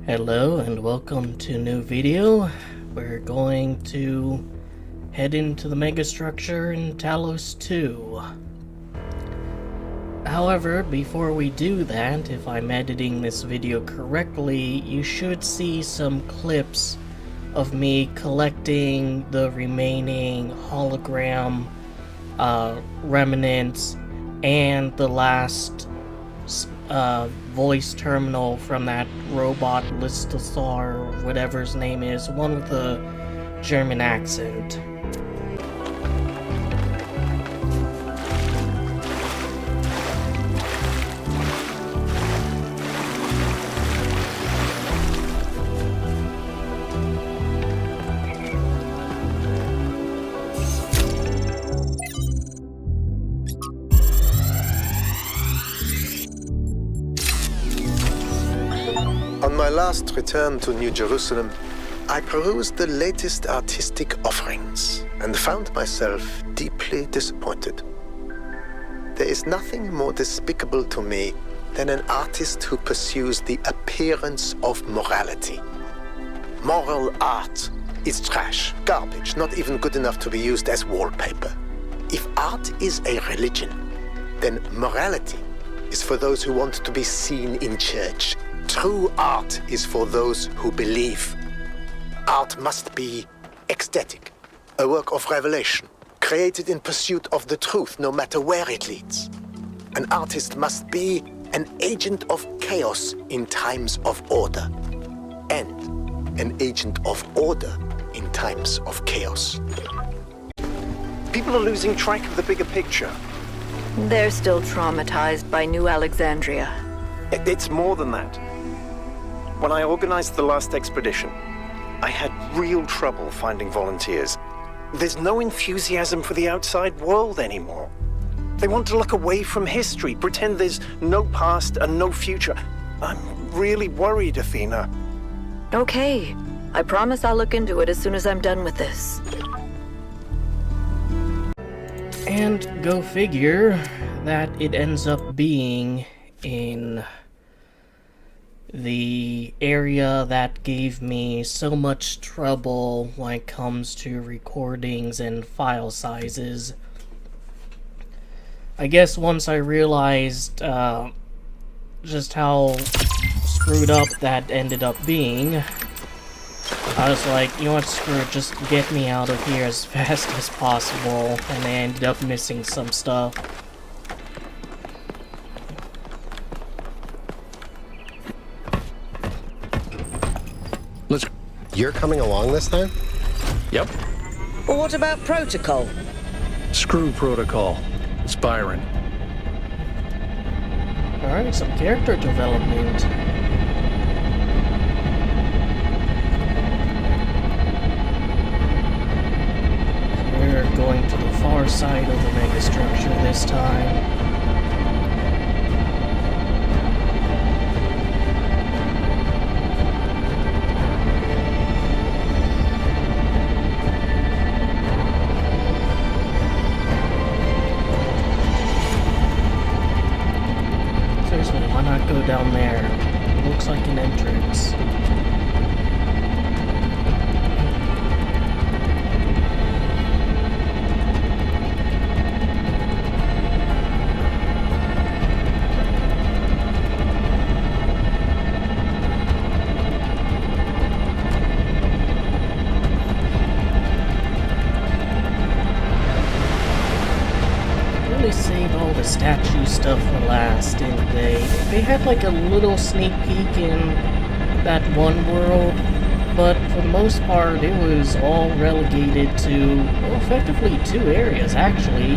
Hello and welcome to a new video. We're going to head into the megastructure in Talos 2. However, before we do that, if I'm editing this video correctly, you should see some clips of me collecting the remaining hologram remnants and the last voice terminal from that robot Listothar, or whatever his name is, one with the German accent. On my last return to New Jerusalem, I perused the latest artistic offerings and found myself deeply disappointed. There is nothing more despicable to me than an artist who pursues the appearance of morality. Moral art is trash, garbage, not even good enough to be used as wallpaper. If art is a religion, then morality is for those who want to be seen in church. True art is for those who believe. Art must be ecstatic, a work of revelation, created in pursuit of the truth, no matter where it leads. An artist must be an agent of chaos in times of order, and an agent of order in times of chaos. People are losing track of the bigger picture. They're still traumatized by New Alexandria. It's more than that. When I organized the last expedition, I had real trouble finding volunteers. There's no enthusiasm for the outside world anymore. They want to look away from history, pretend there's no past and no future. I'm really worried, Athena. Okay, I promise I'll look into it as soon as I'm done with this. And go figure that it ends up being in the area that gave me so much trouble when it comes to recordings and file sizes. I guess once I realized just how screwed up that ended up being, I was like, you know what, screw it, just get me out of here as fast as possible, and I ended up missing some stuff. You're coming along this time? Yep. Well, what about protocol? Screw protocol. It's Byron. Alright, some character development. We're going to the far side of the megastructure this time. Seriously, why not go down there? It looks like an entrance. Save all the statue stuff for last, didn't they? They had like a little sneak peek in that one world, but for the most part it was all relegated to, well, effectively 2 areas actually.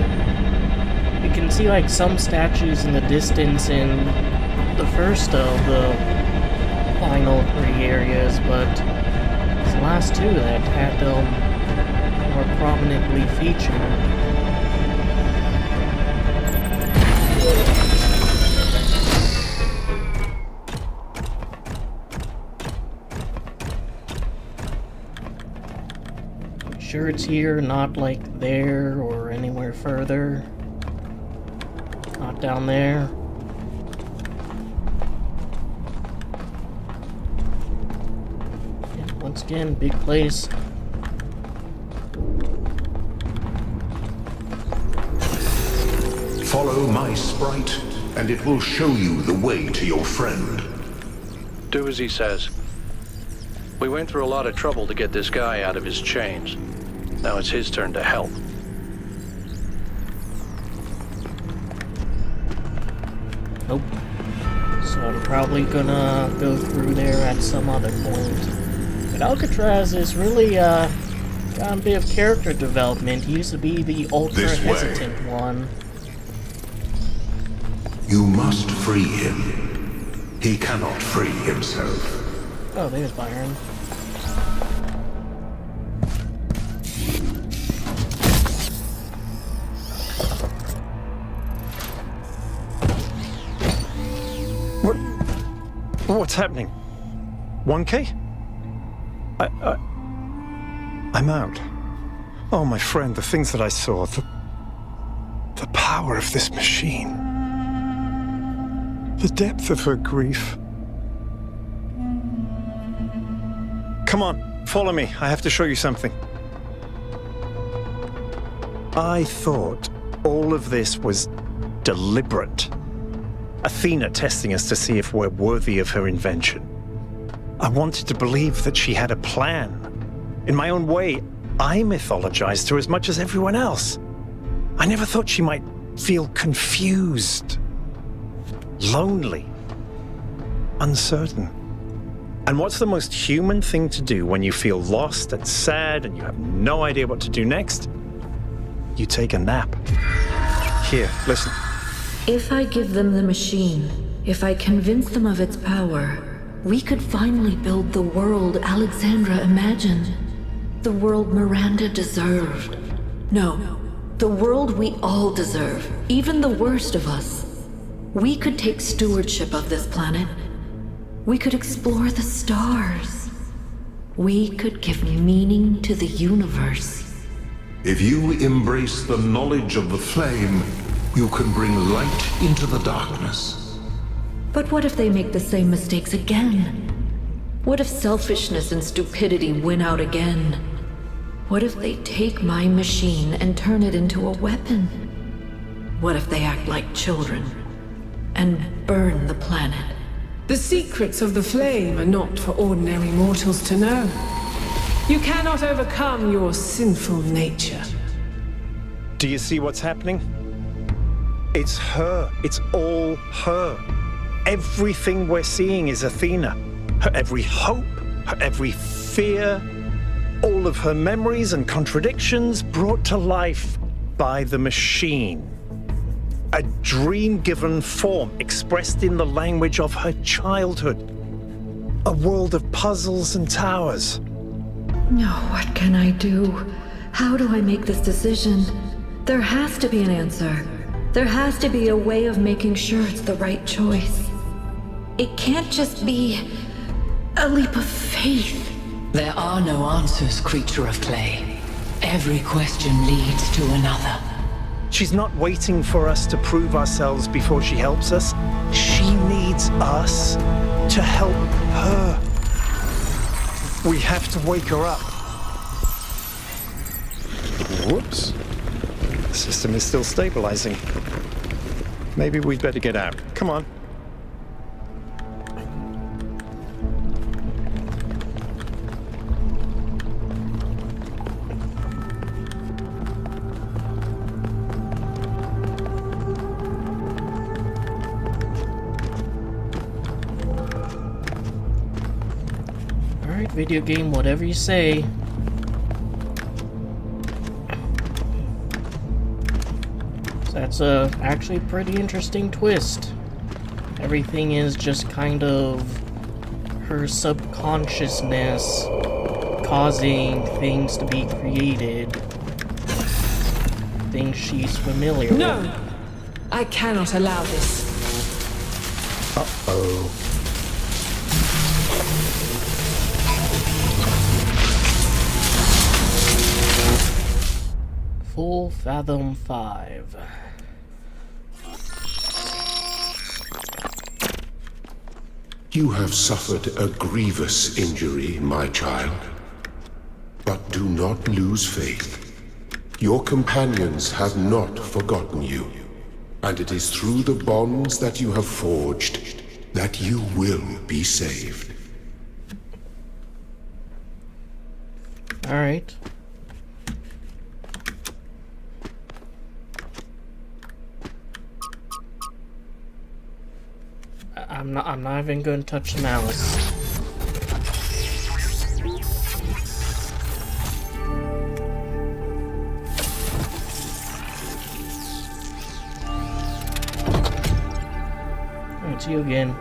You can see like some statues in the distance in the first of the final 3 areas, but it's the last 2 that had them more prominently featured. Sure it's here, not like there or anywhere further. Not down there. Once again, big place. Follow my sprite, and it will show you the way to your friend. Do as he says. We went through a lot of trouble to get this guy out of his chains. Now it's his turn to help. Nope. So I'm probably gonna go through there at some other point. But Alcatraz is really, got a bit of character development. He used to be the ultra-hesitant one. You must free him. He cannot free himself. Oh, there's Byron. What's happening? 1K? I'm out. Oh, my friend, the things that I saw, the power of this machine. The depth of her grief. Come on, follow me. I have to show you something. I thought all of this was deliberate. Athena testing us to see if we're worthy of her invention. I wanted to believe that she had a plan. In my own way, I mythologized her as much as everyone else. I never thought she might feel confused, lonely, uncertain. And what's the most human thing to do when you feel lost and sad and you have no idea what to do next? You take a nap. Here, listen. If I give them the machine, if I convince them of its power, we could finally build the world Alexandra imagined. The world Miranda deserved. No, the world we all deserve, even the worst of us. We could take stewardship of this planet. We could explore the stars. We could give meaning to the universe. If you embrace the knowledge of the flame, you can bring light into the darkness. But what if they make the same mistakes again? What if selfishness and stupidity win out again? What if they take my machine and turn it into a weapon? What if they act like children and burn the planet? The secrets of the flame are not for ordinary mortals to know. You cannot overcome your sinful nature. Do you see what's happening? It's her. It's all her. Everything we're seeing is Athena. Her every hope, her every fear, all of her memories and contradictions brought to life by the machine. A dream-given form expressed in the language of her childhood. A world of puzzles and towers. No, what can I do? How do I make this decision? There has to be an answer. There has to be a way of making sure it's the right choice. It can't just be a leap of faith. There are no answers, creature of clay. Every question leads to another. She's not waiting for us to prove ourselves before she helps us. She needs us to help her. We have to wake her up. Whoops. The system is still stabilizing. Maybe we'd better get out. Come on. Alright, video game, whatever you say. That's actually a pretty interesting twist. Everything is just kind of her subconsciousness causing things to be created. Things she's familiar with. No! I cannot allow this. Uh-oh. Full Fathom 5. You have suffered a grievous injury, my child. But do not lose faith. Your companions have not forgotten you, and it is through the bonds that you have forged that you will be saved. All right. I'm not even going to touch the mouse. It's you again.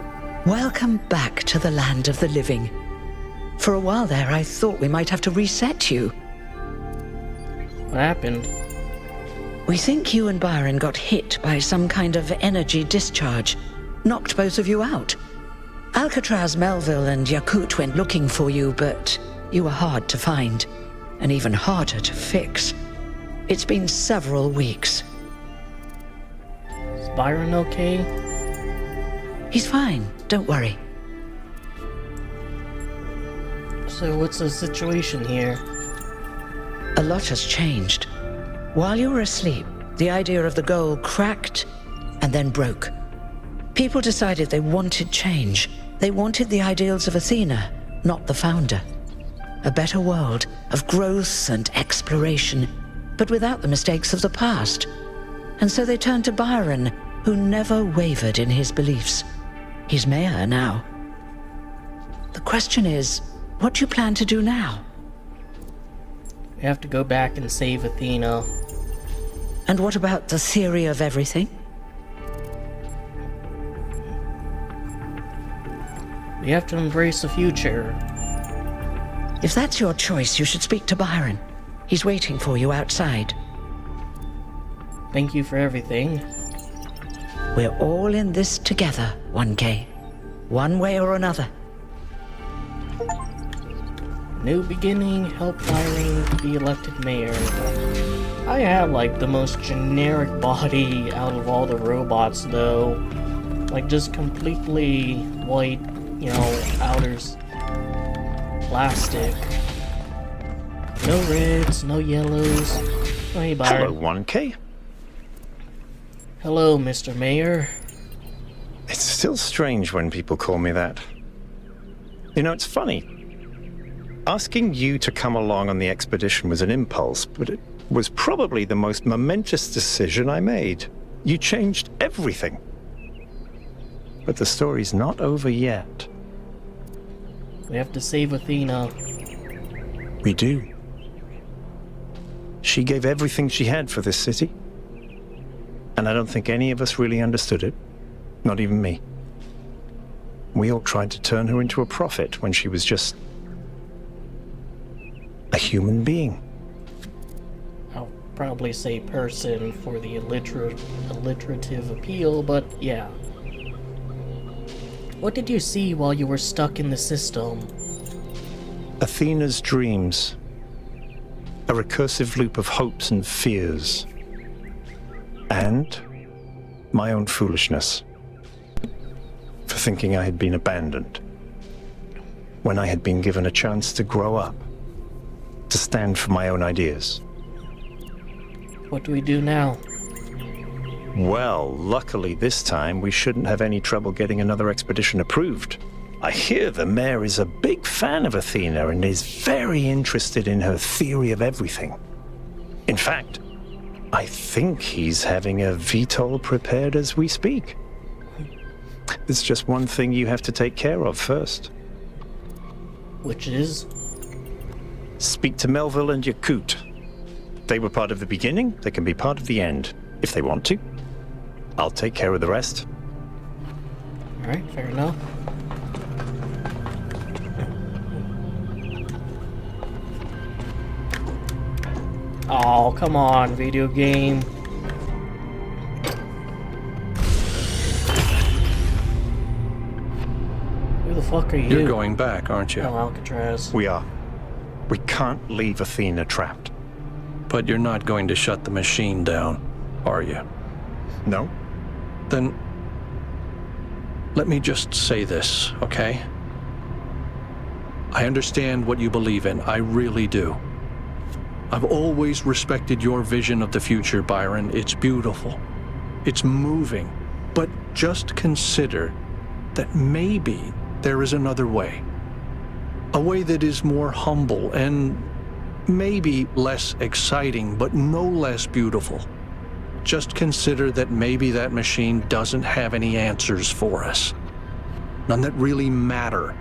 Welcome back to the land of the living. For a while there, I thought we might have to reset you. What happened? We think you and Byron got hit by some kind of energy discharge. Knocked both of you out. Alcatraz, Melville, and Yakut went looking for you, but you were hard to find, and even harder to fix. It's been several weeks. Is Byron okay? He's fine, don't worry. So what's the situation here? A lot has changed. While you were asleep, the idea of the goal cracked and then broke. People decided they wanted change. They wanted the ideals of Athena, not the founder. A better world of growth and exploration, but without the mistakes of the past. And so they turned to Byron, who never wavered in his beliefs. He's mayor now. The question is, what do you plan to do now? We have to go back and save Athena. And what about the theory of everything? We have to embrace the future. If that's your choice, you should speak to Byron. He's waiting for you outside. Thank you for everything. We're all in this together, 1K. One way or another. New beginning, help Byron be elected mayor. I had like the most generic body out of all the robots though. Like just completely white, you know, outers. Plastic. No reds, no yellows. Oh, hey, Byron. Hello, 1K. Hello, Mr. Mayor. It's still strange when people call me that. You know, it's funny. Asking you to come along on the expedition was an impulse, but it was probably the most momentous decision I made. You changed everything. But the story's not over yet. We have to save Athena. We do. She gave everything she had for this city. And I don't think any of us really understood it. Not even me. We all tried to turn her into a prophet when she was just a human being. I'll probably say person for the alliterative appeal, but yeah. What did you see while you were stuck in the system? Athena's dreams. A recursive loop of hopes and fears. And my own foolishness. For thinking I had been abandoned. When I had been given a chance to grow up. To stand for my own ideas. What do we do now? Well, luckily this time we shouldn't have any trouble getting another expedition approved. I hear the mayor is a big fan of Athena and is very interested in her theory of everything. In fact, I think he's having a VTOL prepared as we speak. There's just one thing you have to take care of first. Which is? Speak to Melville and Yakut. They were part of the beginning, they can be part of the end, if they want to. I'll take care of the rest. Alright, fair enough. Oh, come on, video game. Who the fuck are you? You're going back, aren't you? Oh, Alcatraz. We are. We can't leave Athena trapped. But you're not going to shut the machine down, are you? No? Then let me just say this, okay? I understand what you believe in. I really do. I've always respected your vision of the future, Byron. It's beautiful. It's moving. But just consider that maybe there is another way. A way that is more humble and maybe less exciting, but no less beautiful. Just consider that maybe that machine doesn't have any answers for us. None that really matter.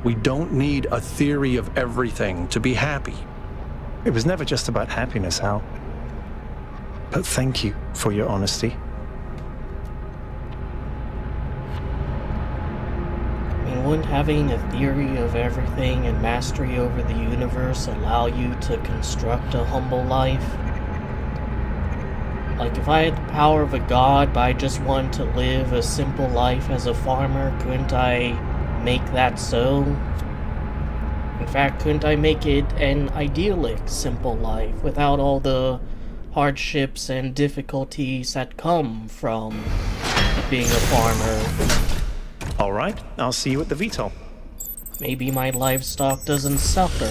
We don't need a theory of everything to be happy. It was never just about happiness, Hal. But thank you for your honesty. I mean, wouldn't having a theory of everything and mastery over the universe allow you to construct a humble life? Like, if I had the power of a god, but I just wanted to live a simple life as a farmer, couldn't I make that so? In fact, couldn't I make it an idyllic, simple life without all the hardships and difficulties that come from being a farmer? All right, I'll see you at the VTOL. Maybe my livestock doesn't suffer.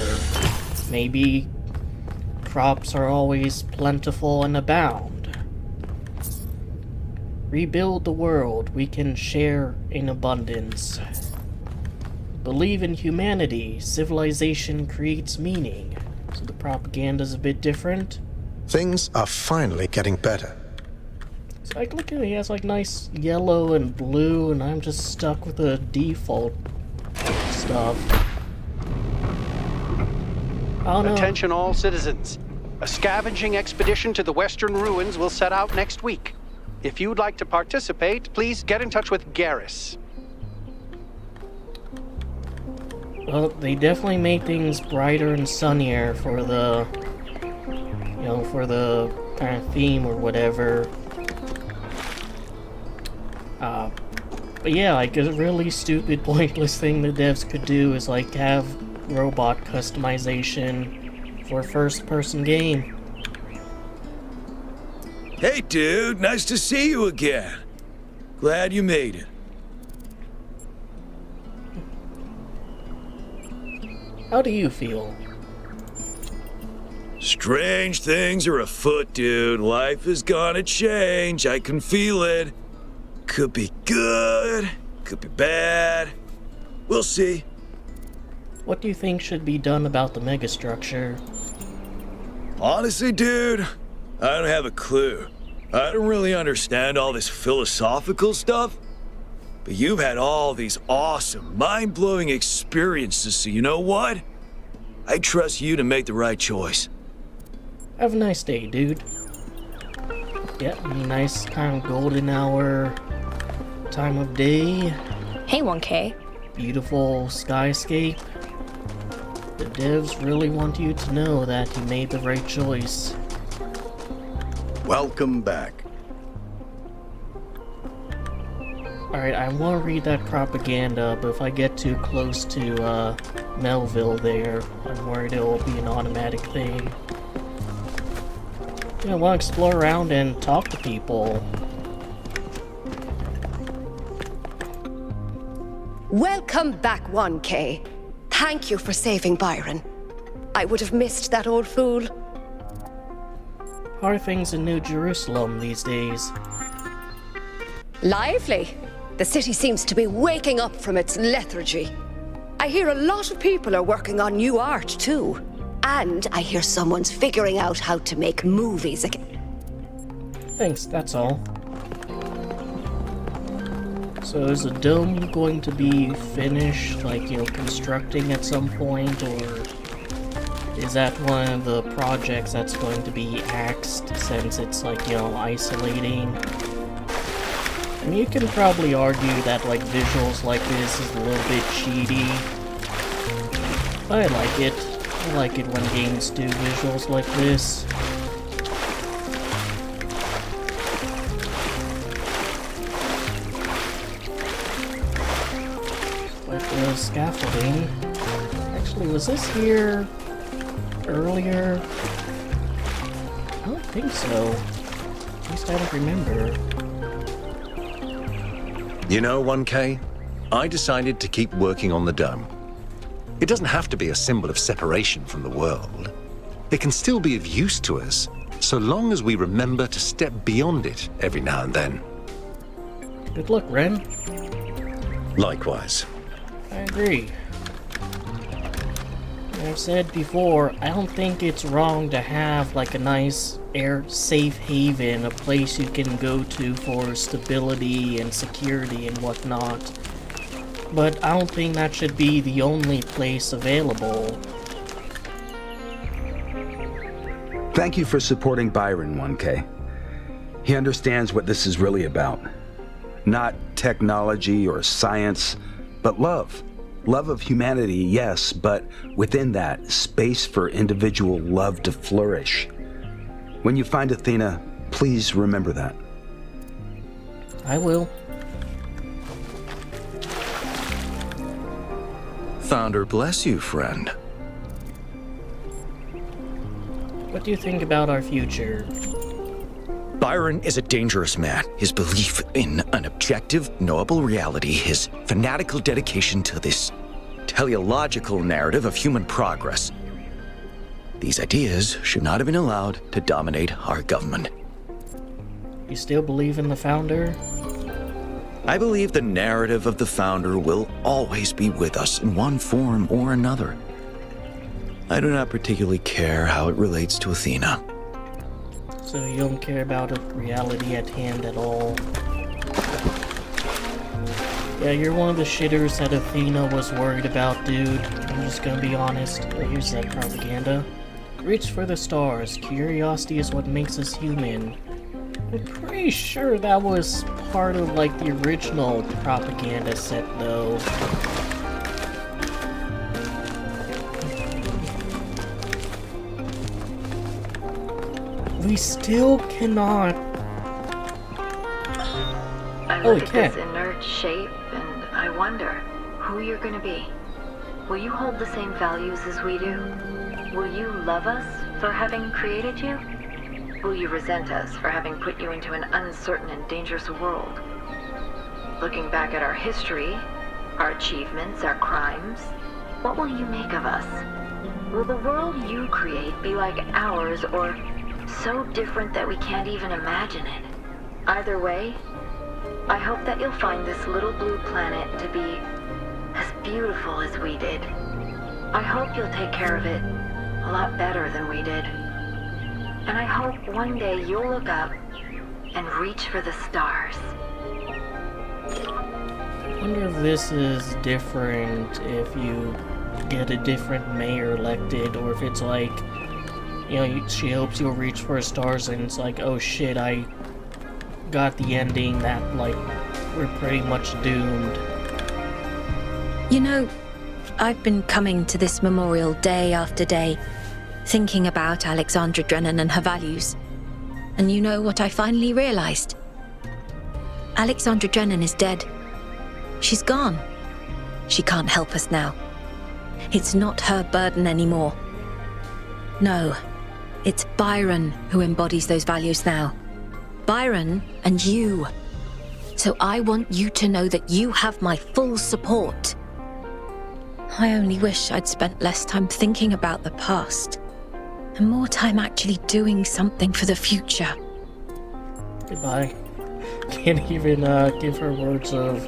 Maybe crops are always plentiful and abound. Rebuild the world we can share in abundance. Believe in humanity. Civilization creates meaning. So the propaganda's a bit different. Things are finally getting better. So like, look at it, he has like nice yellow and blue, and I'm just stuck with the default stuff. Oh no. Attention all citizens. A scavenging expedition to the western ruins will set out next week. If you'd like to participate, please get in touch with Garrus. Well, they definitely made things brighter and sunnier for the, you know, for the kind of theme or whatever. But yeah, like a really stupid, pointless thing the devs could do is like have robot customization for a first-person game. Hey dude, nice to see you again. Glad you made it. How do you feel? Strange things are afoot, dude. Life is gonna change. I can feel it. Could be good, could be bad. We'll see. What do you think should be done about the megastructure? Honestly, dude, I don't have a clue. I don't really understand all this philosophical stuff. But you've had all these awesome, mind-blowing experiences, so you know what? I trust you to make the right choice. Have a nice day, dude. Yeah, nice kind of golden hour time of day. Hey, 1K. Beautiful skyscape. The devs really want you to know that you made the right choice. Welcome back. Alright, I want to read that propaganda, but if I get too close to Melville there, I'm worried it'll be an automatic thing. Yeah, I want to explore around and talk to people. Welcome back, 1K. Thank you for saving Byron. I would have missed that old fool. How are things in New Jerusalem these days? Lively. The city seems to be waking up from its lethargy. I hear a lot of people are working on new art, too. And I hear someone's figuring out how to make movies again. Thanks, that's all. So is the dome going to be finished, like, you know, constructing at some point, or is that one of the projects that's going to be axed since it's, like, you know, isolating? I mean, you can probably argue that, like, visuals like this is a little bit cheaty. But I like it. I like it when games do visuals like this. Like the scaffolding. Actually, was this here earlier? I don't think so. At least I don't remember. You know, 1K, I decided to keep working on the dome. It doesn't have to be a symbol of separation from the world. It can still be of use to us, so long as we remember to step beyond it every now and then. Good luck, Ren. Likewise. I agree. I've said before, I don't think it's wrong to have like a nice safe haven, a place you can go to for stability and security and whatnot. But I don't think that should be the only place available. Thank you for supporting Byron, 1K. He understands what this is really about. Not technology or science, but love. Love of humanity, yes, but within that, space for individual love to flourish. When you find Athena, please remember that. I will. Founder bless you, friend. What do you think about our future? Byron is a dangerous man. His belief in an objective, knowable reality, his fanatical dedication to this teleological narrative of human progress. These ideas should not have been allowed to dominate our government. You still believe in the Founder? I believe the narrative of the Founder will always be with us in one form or another. I do not particularly care how it relates to Athena. So you don't care about the reality at hand at all? Yeah, you're one of the shitters that Athena was worried about, dude. I'm just gonna be honest. Here's that propaganda. Reach for the stars. Curiosity is what makes us human. I'm pretty sure that was part of, like, the original propaganda set, though. We still cannot... I look at this inert shape and I wonder who you're gonna be. Will you hold the same values as we do? Will you love us for having created you? Will you resent us for having put you into an uncertain and dangerous world? Looking back at our history, our achievements, our crimes, what will you make of us? Will the world you create be like ours, or so different that we can't even imagine it? Either way, I hope that you'll find this little blue planet to be as beautiful as we did. I hope you'll take care of it a lot better than we did. And I hope one day you'll look up and reach for the stars. I wonder if this is different if you get a different mayor elected, or if it's like, you know, she hopes you'll reach for stars and it's like, oh shit, I got the ending that, like, we're pretty much doomed. You know, I've been coming to this memorial day after day, thinking about Alexandra Drennan and her values. And you know what I finally realized? Alexandra Drennan is dead. She's gone. She can't help us now. It's not her burden anymore. No, it's Byron who embodies those values now. Byron and you. So I want you to know that you have my full support. I only wish I'd spent less time thinking about the past and more time actually doing something for the future. Goodbye. Can't even give her words of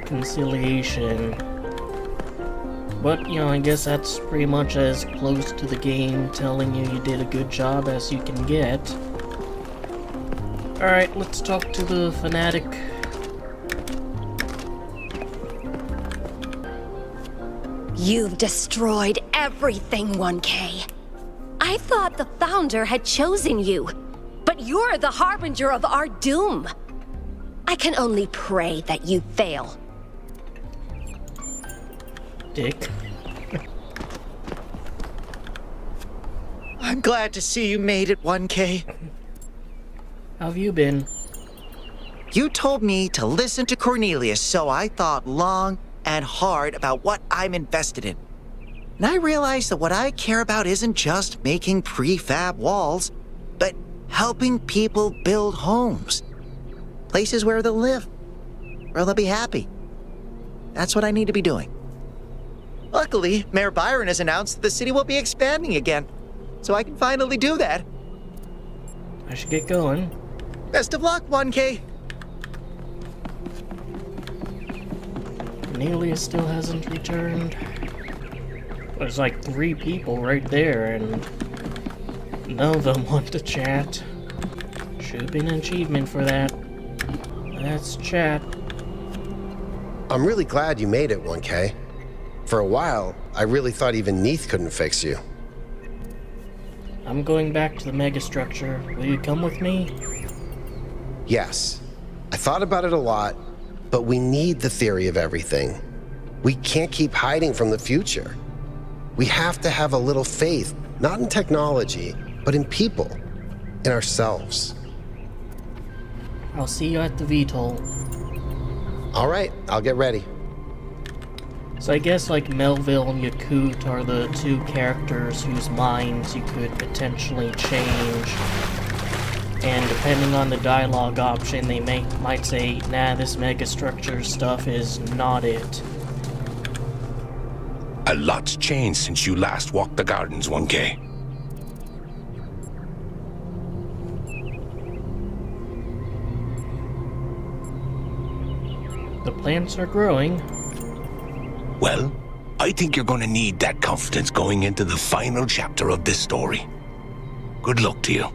conciliation. But, you know, I guess that's pretty much as close to the game telling you did a good job as you can get. Alright, let's talk to the fanatic. You've destroyed everything, 1K. I thought the Founder had chosen you, but you're the harbinger of our doom. I can only pray that you fail. Dick. I'm glad to see you made it, 1K. How have you been? You told me to listen to Cornelius, so I thought long and hard about what I'm invested in. And I realized that what I care about isn't just making prefab walls, but helping people build homes. Places where they'll live. where they'll be happy. That's what I need to be doing. Luckily, Mayor Byron has announced that the city will be expanding again, so I can finally do that. I should get going. Best of luck, 1K. Cornelius still hasn't returned. There's like 3 people right there, and none of them want to chat. Should have been an achievement for that. Let's chat. I'm really glad you made it, 1K. For a while, I really thought even Neith couldn't fix you. I'm going back to the megastructure. Will you come with me? Yes. I thought about it a lot, but we need the theory of everything. We can't keep hiding from the future. We have to have a little faith, not in technology, but in people, in ourselves. I'll see you at the VTOL. All right, I'll get ready. So I guess like Melville and Yakut are the 2 characters whose minds you could potentially change. And depending on the dialogue option, they might say, nah, this megastructure stuff is not it. A lot's changed since you last walked the gardens, 1K. The plants are growing. Well, I think you're going to need that confidence going into the final chapter of this story. Good luck to you.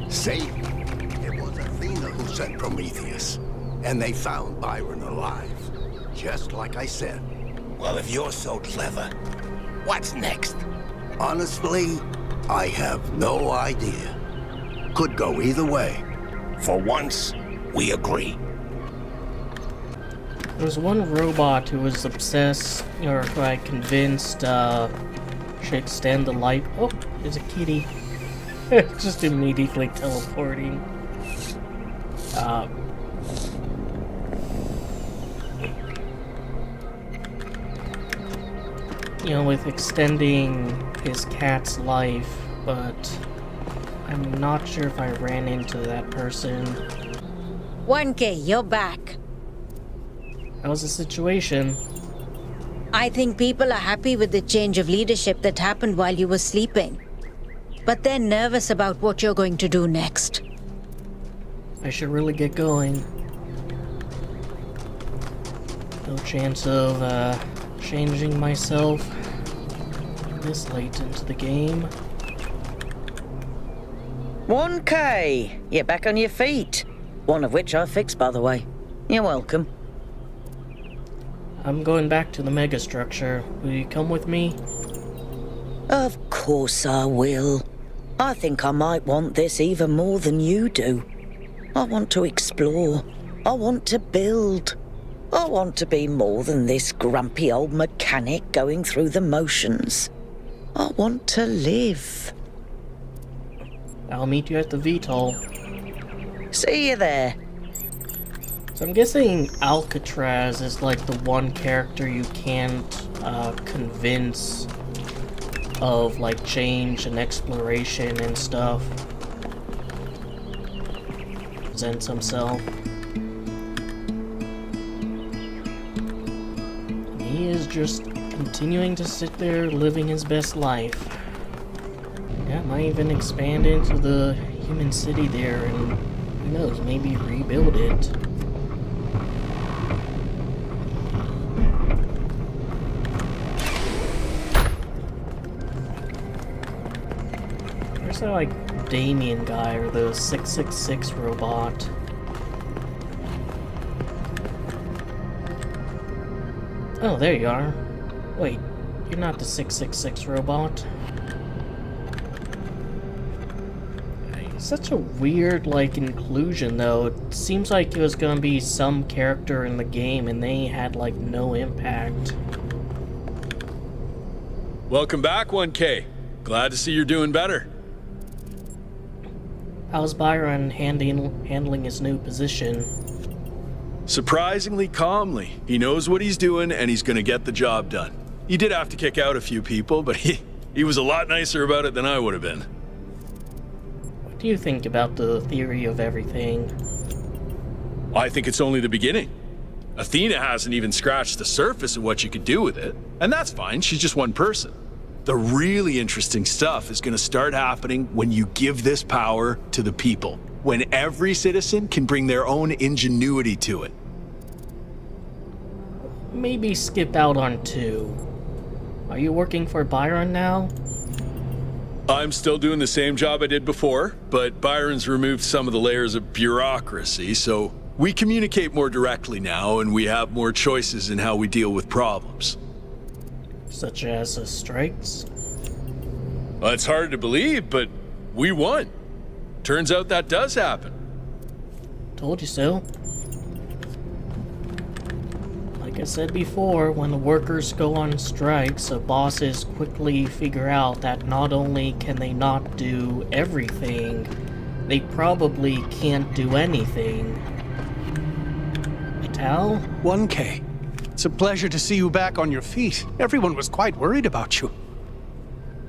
See, it was Athena who sent Prometheus, and they found Byron alive, just like I said. Well, if you're so clever, what's next? Honestly, I have no idea. Could go either way. For once, we agree. There was one robot who was obsessed, or who I convinced should extend the life. Oh, there's a kitty. Just immediately teleporting. You know, with extending his cat's life, but I'm not sure if I ran into that person. 1K, you're back. How's the situation? I think people are happy with the change of leadership that happened while you were sleeping. But they're nervous about what you're going to do next. I should really get going. No chance of changing myself this late into the game. 1K, you're back on your feet. One of which I fixed, by the way. You're welcome. I'm going back to the megastructure. Will you come with me? Of course I will. I think I might want this even more than you do. I want to explore. I want to build. I want to be more than this grumpy old mechanic going through the motions. I want to live. I'll meet you at the VTOL. See you there. So I'm guessing Alcatraz is like the one character you can't convince of like change and exploration and stuff. Presents himself. He is just continuing to sit there living his best life. Yeah, might even expand into the human city there and who knows, maybe rebuild it. Where's that like Damien guy or the 666 robot? Oh, there you are. Wait, you're not the 666 robot. Such a weird, like, inclusion, though. It seems like it was gonna be some character in the game, and they had, like, no impact. Welcome back, 1K. Glad to see you're doing better. How's Byron handling his new position? Surprisingly calmly. He knows what he's doing, and he's gonna get the job done. He did have to kick out a few people, but he was a lot nicer about it than I would have been. do you think about the theory of everything? I think it's only the beginning. Athena hasn't even scratched the surface of what you could do with it, and that's fine, she's just one person. The really interesting stuff is going to start happening when you give this power to the people, when every citizen can bring their own ingenuity to it. Maybe skip out on 2. Are you working for Byron now? I'm still doing the same job I did before, but Byron's removed some of the layers of bureaucracy, so we communicate more directly now, and we have more choices in how we deal with problems. Such as strikes? Well, it's hard to believe, but we won. Turns out that does happen. Told you so. Like I said before, when the workers go on strikes, the bosses quickly figure out that not only can they not do everything, they probably can't do anything. Tal? 1K. It's a pleasure to see you back on your feet. Everyone was quite worried about you.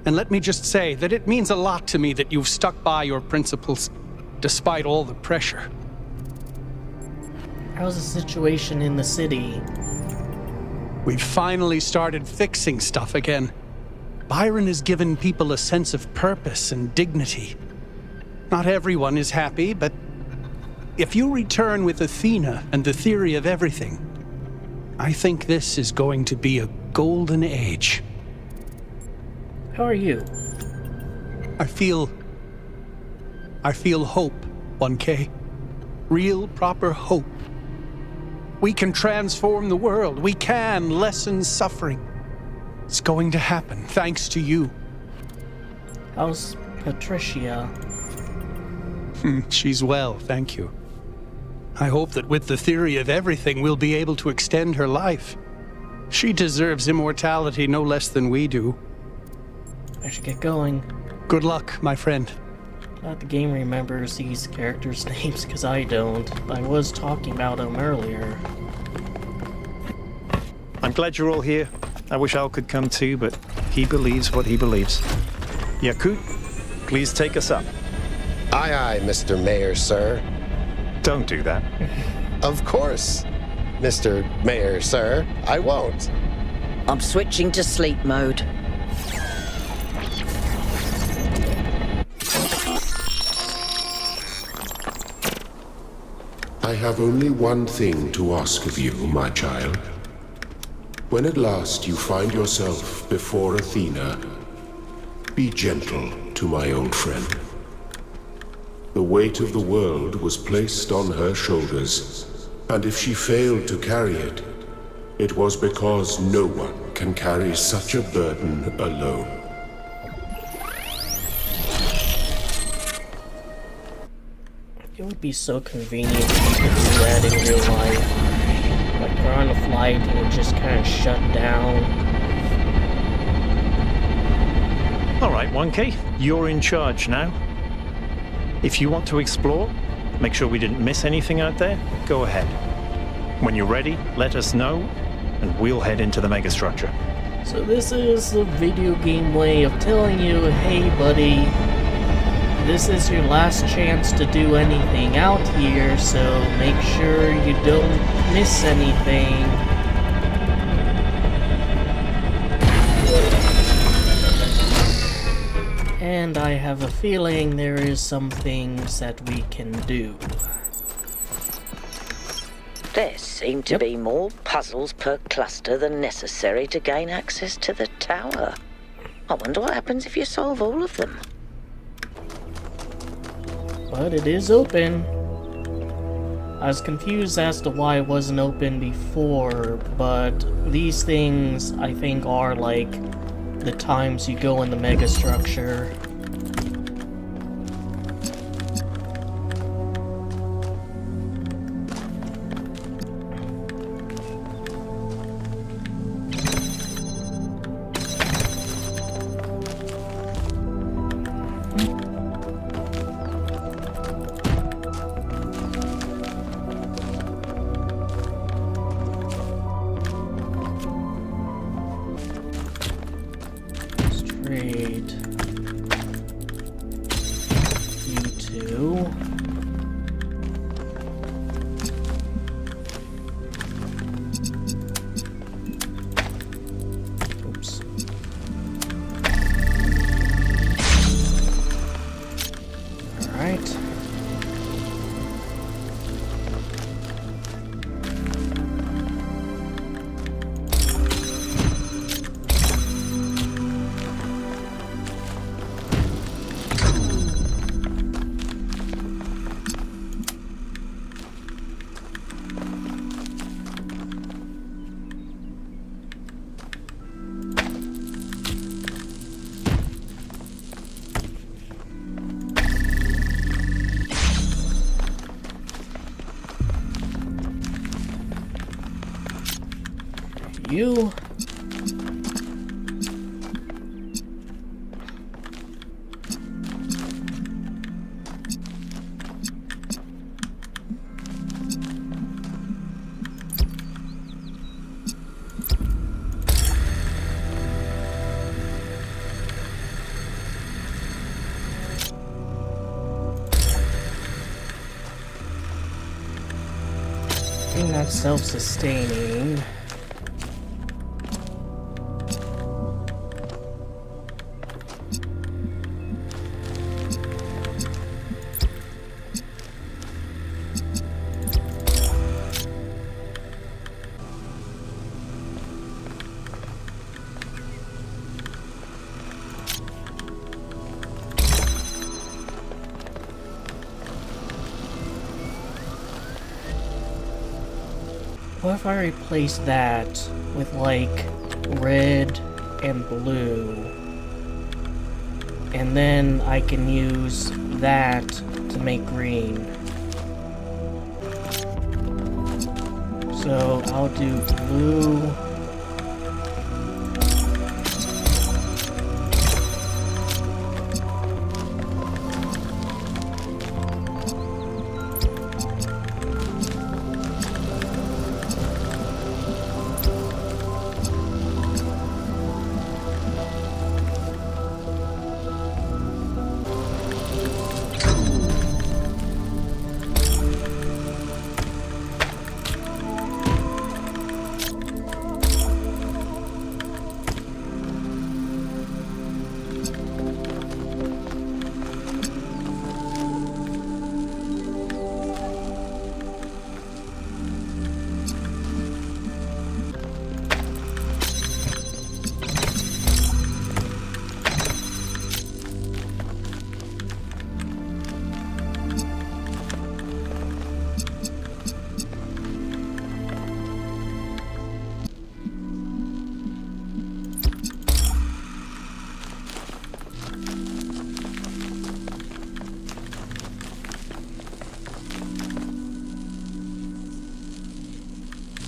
And let me just say that it means a lot to me that you've stuck by your principles, despite all the pressure. How's the situation in the city? We've finally started fixing stuff again. Byron has given people a sense of purpose and dignity. Not everyone is happy, but if you return with Athena and the theory of everything, I think this is going to be a golden age. How are you? I feel hope, 1K. Real, proper hope. We can transform the world. We can lessen suffering. It's going to happen, thanks to you. How's Patricia? She's well, thank you. I hope that with the theory of everything, we'll be able to extend her life. She deserves immortality no less than we do. I should get going. Good luck, my friend. Glad the game remembers these characters' names, because I don't. I was talking about them earlier. I'm glad you're all here. I wish Al could come too, but he believes what he believes. Yakut, please take us up. Aye, aye, Mr. Mayor, sir. Don't do that. Of course, Mr. Mayor, sir. I won't. I'm switching to sleep mode. I have only one thing to ask of you, my child. When at last you find yourself before Athena, be gentle to my old friend. The weight of the world was placed on her shoulders, and if she failed to carry it, it was because no one can carry such a burden alone. It would be so convenient if you could do that in real life. Like you're on a flight and it just kind of shut down. Alright, 1K, you're in charge now. If you want to explore, make sure we didn't miss anything out there, go ahead. When you're ready, let us know, and we'll head into the megastructure. So this is the video game way of telling you, hey buddy, this is your last chance to do anything out here, so make sure you don't miss anything. And I have a feeling there is some things that we can do. There seem to be more puzzles per cluster than necessary to gain access to the tower. I wonder what happens if you solve all of them. But it is open. I was confused as to why it wasn't open before, but these things I think are like the times you go in the megastructure. Trade. You you. Not self-sustaining. What if I replace that with, like, red and blue? And then I can use that to make green. So I'll do blue.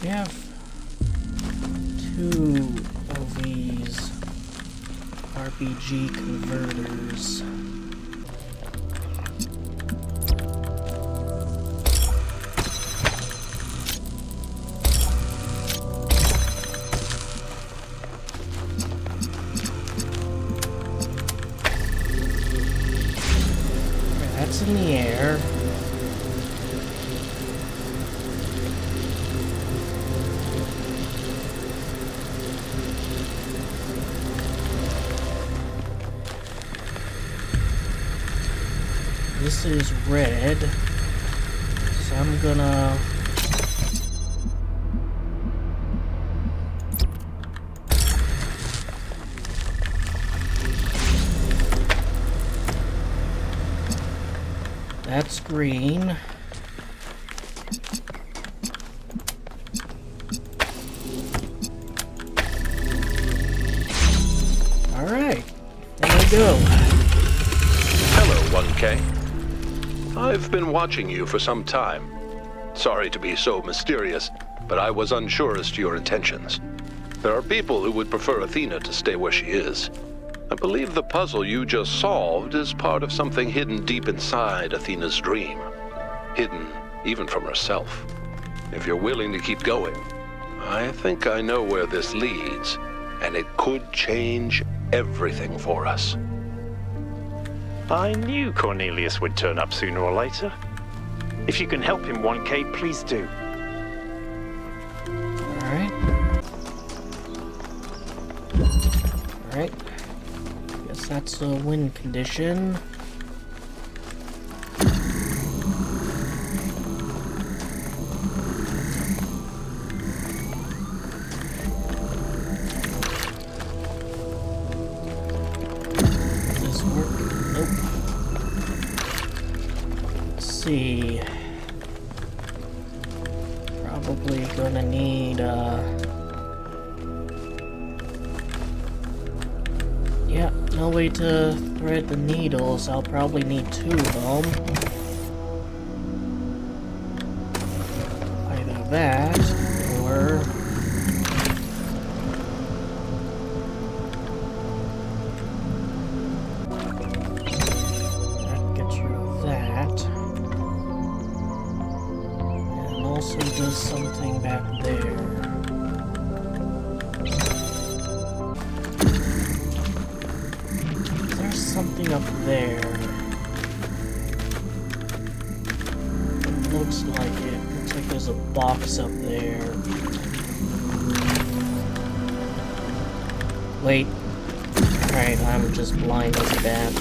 We have 2 of these RPG converters. That's in the air. This is red, so I'm gonna... That's green. Alright, there we go. Hello, 1K. I've been watching you for some time. Sorry to be so mysterious, but I was unsure as to your intentions. There are people who would prefer Athena to stay where she is. I believe the puzzle you just solved is part of something hidden deep inside Athena's dream. Hidden even from herself. If you're willing to keep going, I think I know where this leads, and it could change everything for us. I knew Cornelius would turn up sooner or later. If you can help him, 1K, please do. Alright. Alright. Guess that's a win condition. See, probably gonna need yeah, no way to thread the needles. I'll probably need 2 of them. Either that or there. It looks like it. Looks like there's a box up there. Wait. Alright, I'm just blind as a bat.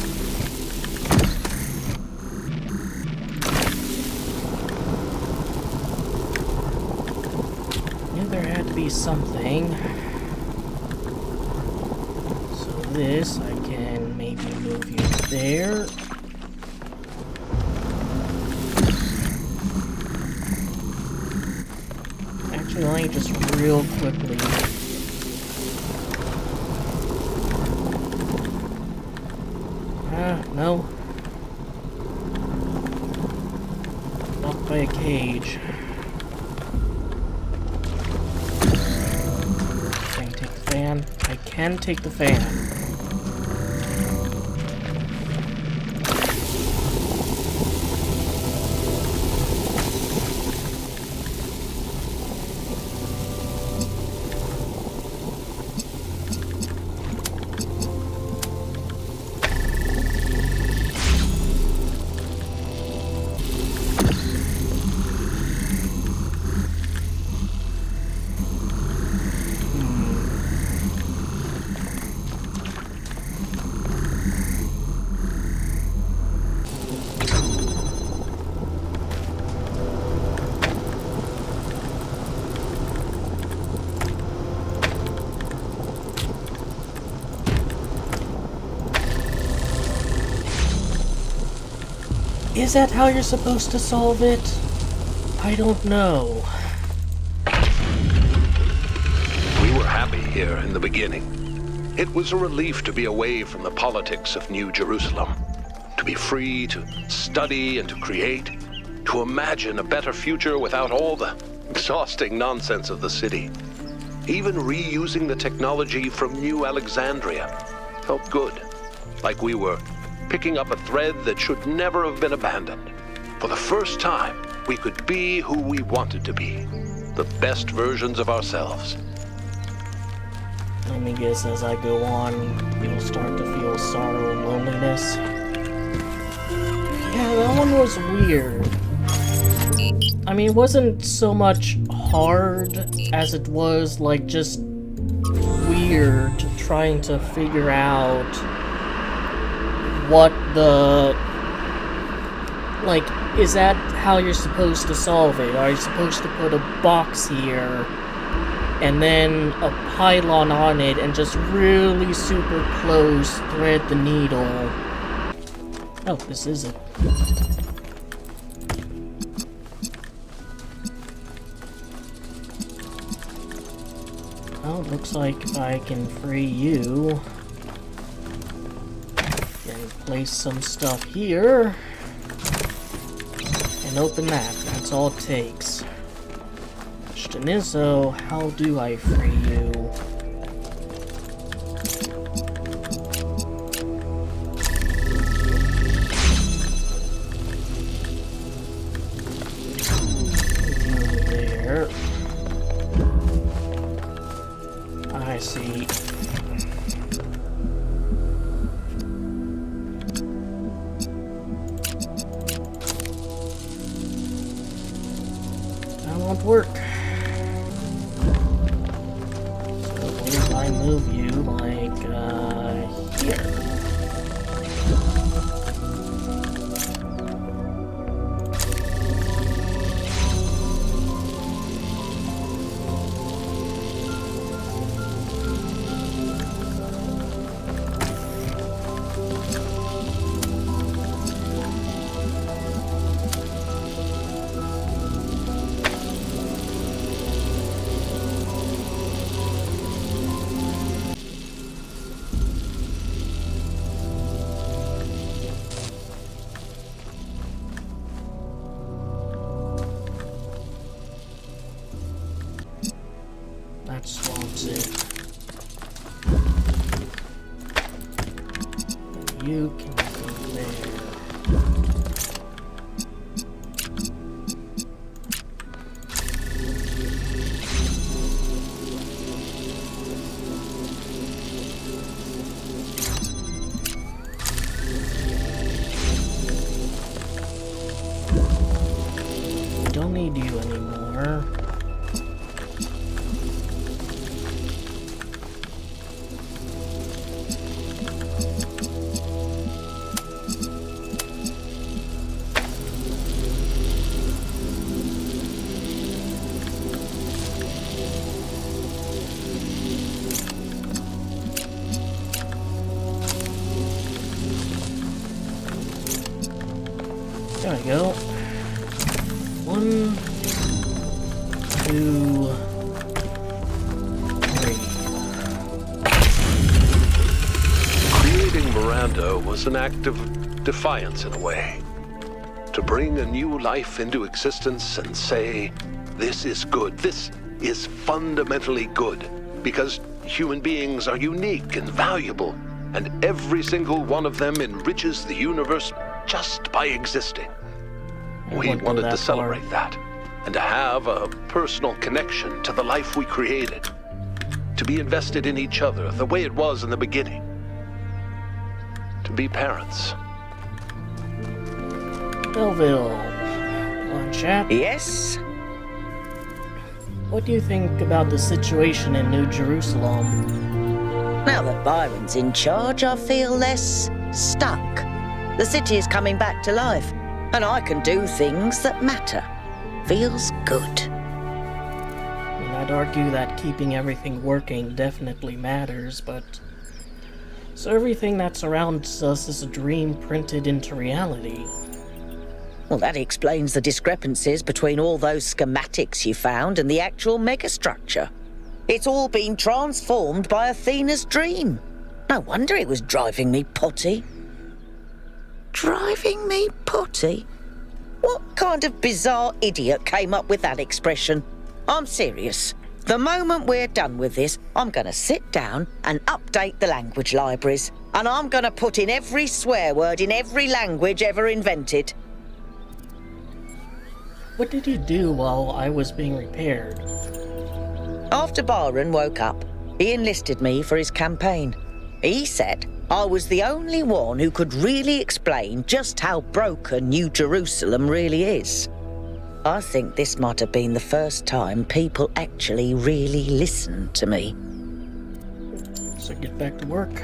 Knew there had to be something. So this, I can maybe move you there. Actually, let me just real quickly. No. Blocked by a cage. Can I take the fan? I can take the fan. Is that how you're supposed to solve it? I don't know. We were happy here in the beginning. It was a relief to be away from the politics of New Jerusalem, to be free to study and to create, to imagine a better future without all the exhausting nonsense of the city. Even reusing the technology from New Alexandria felt good, like we were picking up a thread that should never have been abandoned. For the first time, we could be who we wanted to be, the best versions of ourselves. Let me guess, as I go on, you'll start to feel sorrow and loneliness. Yeah, that one was weird. I mean, it wasn't so much hard as it was, like, just weird trying to figure out what the... Like, is that how you're supposed to solve it? Are you supposed to put a box here and then a pylon on it and just really super close thread the needle? Oh, this is it. Oh, looks like if I can free you, then place some stuff here and open that. That's all it takes. Question is, though, how do I free you? There. I see. That won't work. So what if I move you like here? That swamps it. And you can go there. There we go. 1, 2, 3. Creating Miranda was an act of defiance in a way. To bring a new life into existence and say, this is good, this is fundamentally good, because human beings are unique and valuable, and every single one of them enriches the universe just by existing. We wanted to celebrate that, and to have a personal connection to the life we created. To be invested in each other the way it was in the beginning. To be parents. Melville, on chat? Yes? What do you think about the situation in New Jerusalem? Now that Byron's in charge, I feel less stuck. The city is coming back to life, and I can do things that matter. Feels good. I mean, I'd argue that keeping everything working definitely matters, but... So everything that surrounds us is a dream printed into reality. Well, that explains the discrepancies between all those schematics you found and the actual megastructure. It's all been transformed by Athena's dream. No wonder it was driving me potty. Driving me potty? What kind of bizarre idiot came up with that expression? I'm serious. The moment we're done with this, I'm going to sit down and update the language libraries, and I'm going to put in every swear word in every language ever invented. What did you do while I was being repaired? After Byron woke up, he enlisted me for his campaign. He said I was the only one who could really explain just how broken New Jerusalem really is. I think this might have been the first time people actually really listened to me. So get back to work.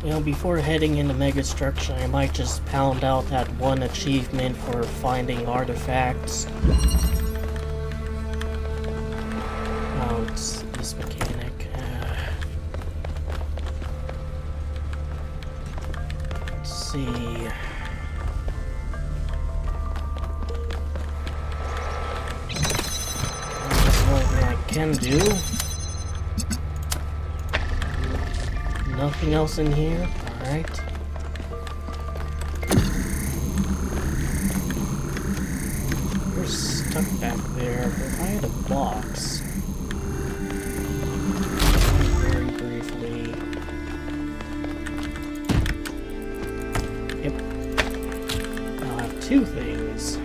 You know, before heading into megastructure, I might just pound out that one achievement for finding artifacts. Oh, it's this mechanic. Let's see. That's what I can do. Nothing else in here? Alright. We're stuck back there. If I had a box. Very briefly. Yep. I'll have two things.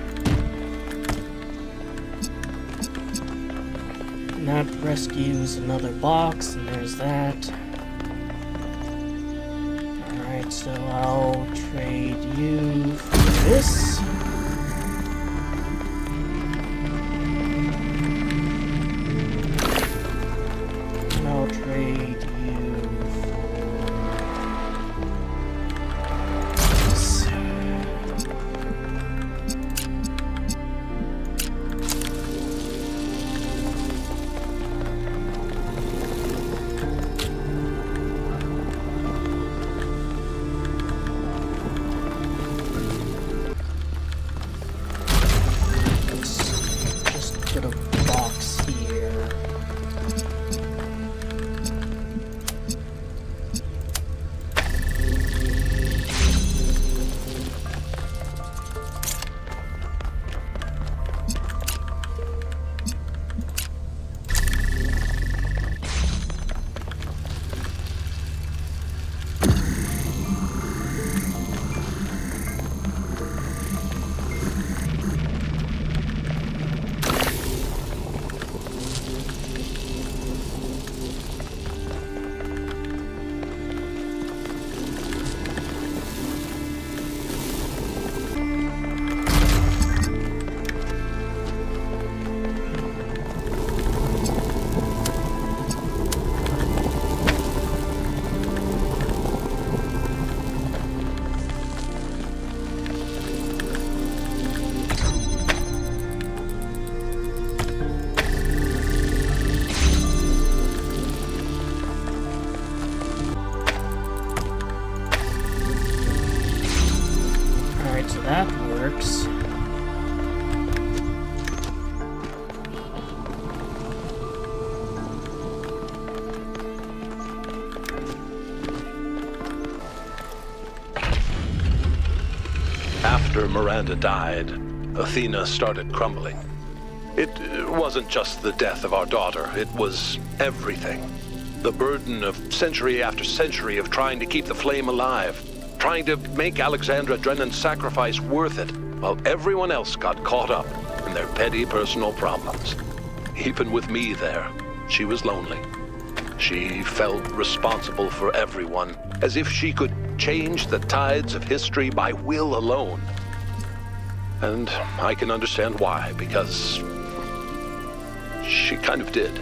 And that rescues another box, and there's that. So I'll trade you for this. And I'll trade you for this. After Miranda died, Athena started crumbling. It wasn't just the death of our daughter, it was everything. The burden of century after century of trying to keep the flame alive, trying to make Alexandra Drennan's sacrifice worth it, while everyone else got caught up in their petty personal problems. Even with me there, she was lonely. She felt responsible for everyone, as if she could change the tides of history by will alone. And I can understand why, because she kind of did.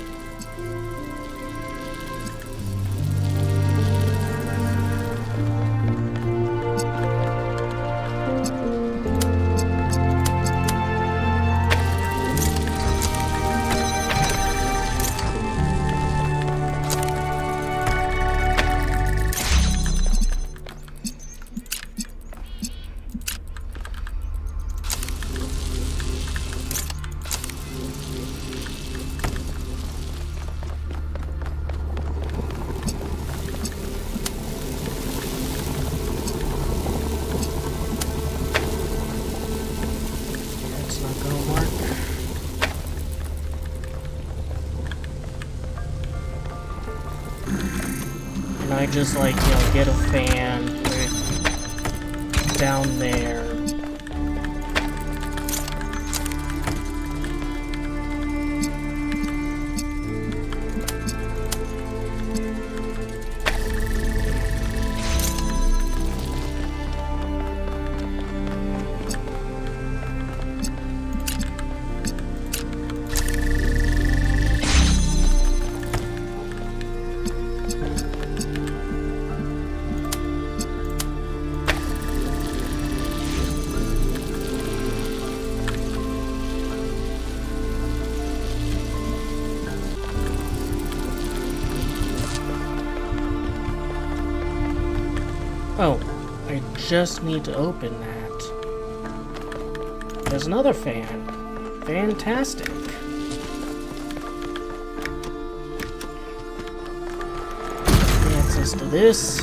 I just like, you know, get a fan, put it down there. Oh, I just need to open that. There's another fan. Fantastic. Access to this.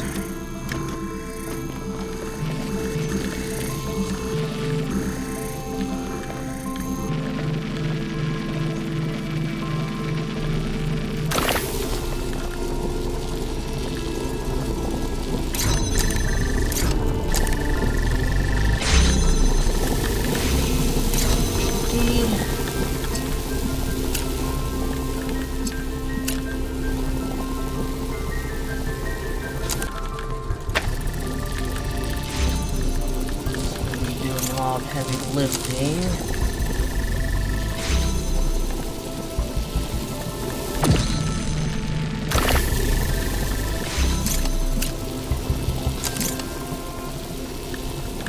Heavy lifting.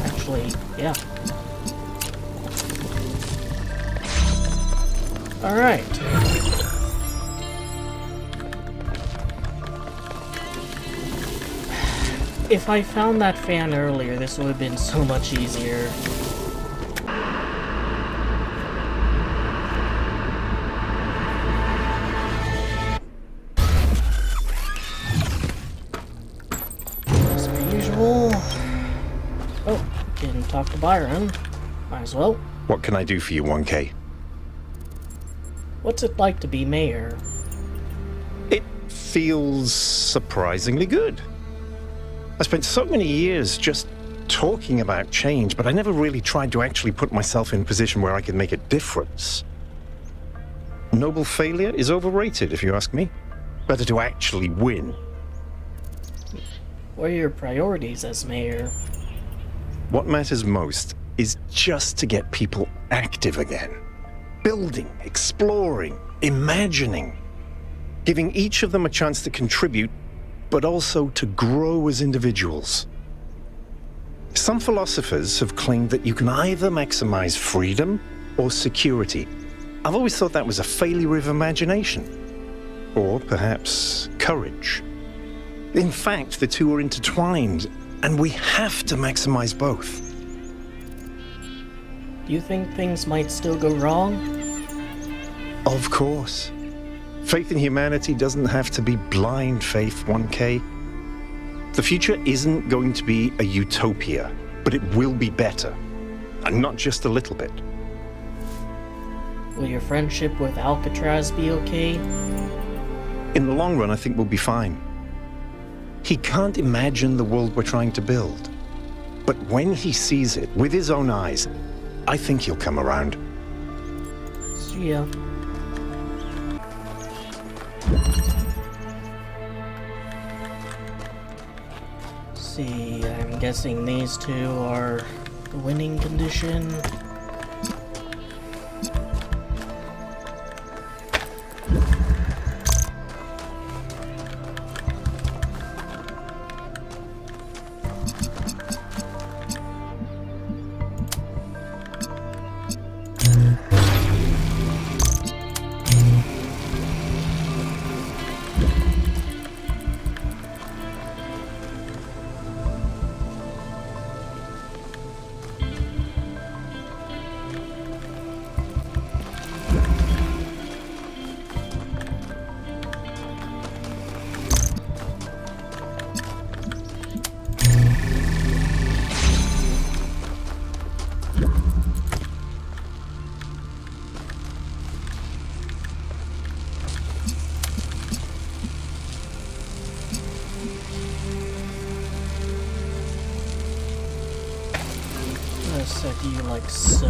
Actually, yeah. All right. If I found that fan earlier, this would have been so much easier. Oh, didn't talk to Byron. Might as well. What can I do for you, 1K? What's it like to be mayor? It feels surprisingly good. I spent so many years just talking about change, but I never really tried to actually put myself in a position where I could make a difference. Noble failure is overrated, if you ask me. Better to actually win. What are your priorities as mayor? What matters most is just to get people active again. Building, exploring, imagining. Giving each of them a chance to contribute, but also to grow as individuals. Some philosophers have claimed that you can either maximize freedom or security. I've always thought that was a failure of imagination. Or perhaps courage. In fact, the two are intertwined, and we have to maximize both. Do you think things might still go wrong? Of course. Faith in humanity doesn't have to be blind faith, 1K. The future isn't going to be a utopia, but it will be better. And not just a little bit. Will your friendship with Alcatraz be okay? In the long run, I think we'll be fine. He can't imagine the world we're trying to build. But when he sees it with his own eyes, I think he'll come around. See ya. See, I'm guessing these two are the winning condition. Set you like so.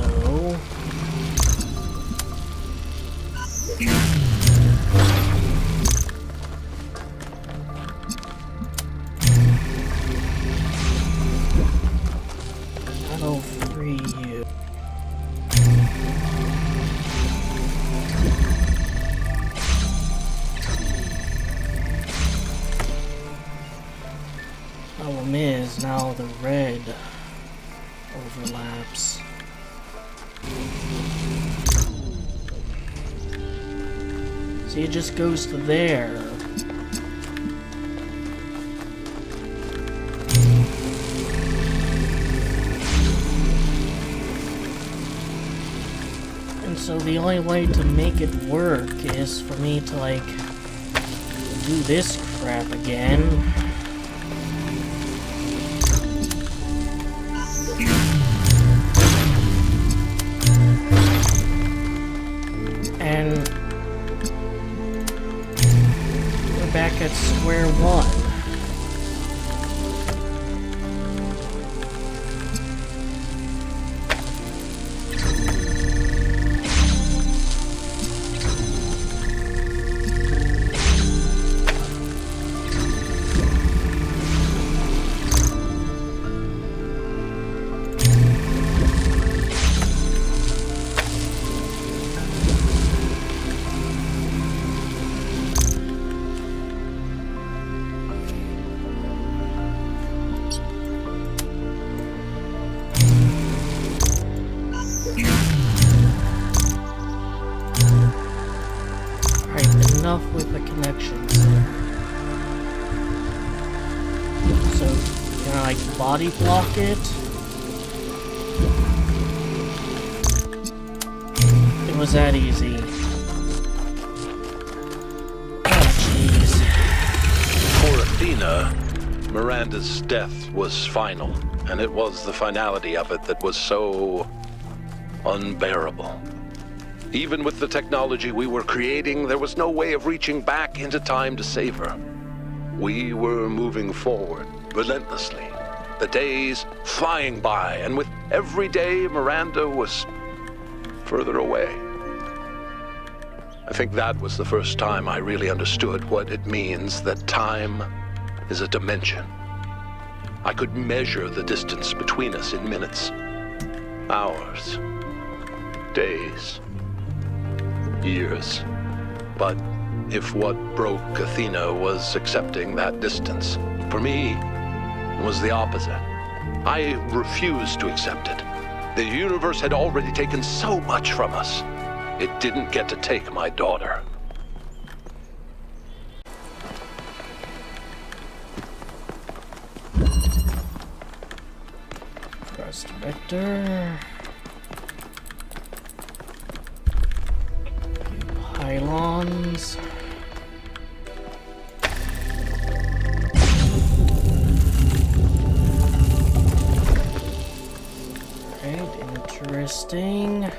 That'll free you. Problem is, now the red overlaps. See, it just goes to there. And so the only way to make it work is for me to, like, do this crap again. And we're back at square one. Enough with the connections. So, can I like body block it? It was that easy. Oh, jeez. For Athena, Miranda's death was final, and it was the finality of it that was so unbearable. Even with the technology we were creating, there was no way of reaching back into time to save her. We were moving forward, relentlessly. The days flying by, and with every day, Miranda was further away. I think that was the first time I really understood what it means that time is a dimension. I could measure the distance between us in minutes, hours, days, years. But if what broke Athena was accepting that distance, for me, it was the opposite. I refused to accept it. The universe had already taken so much from us. It didn't get to take my daughter. Press vector. Pylons. Right, Interesting.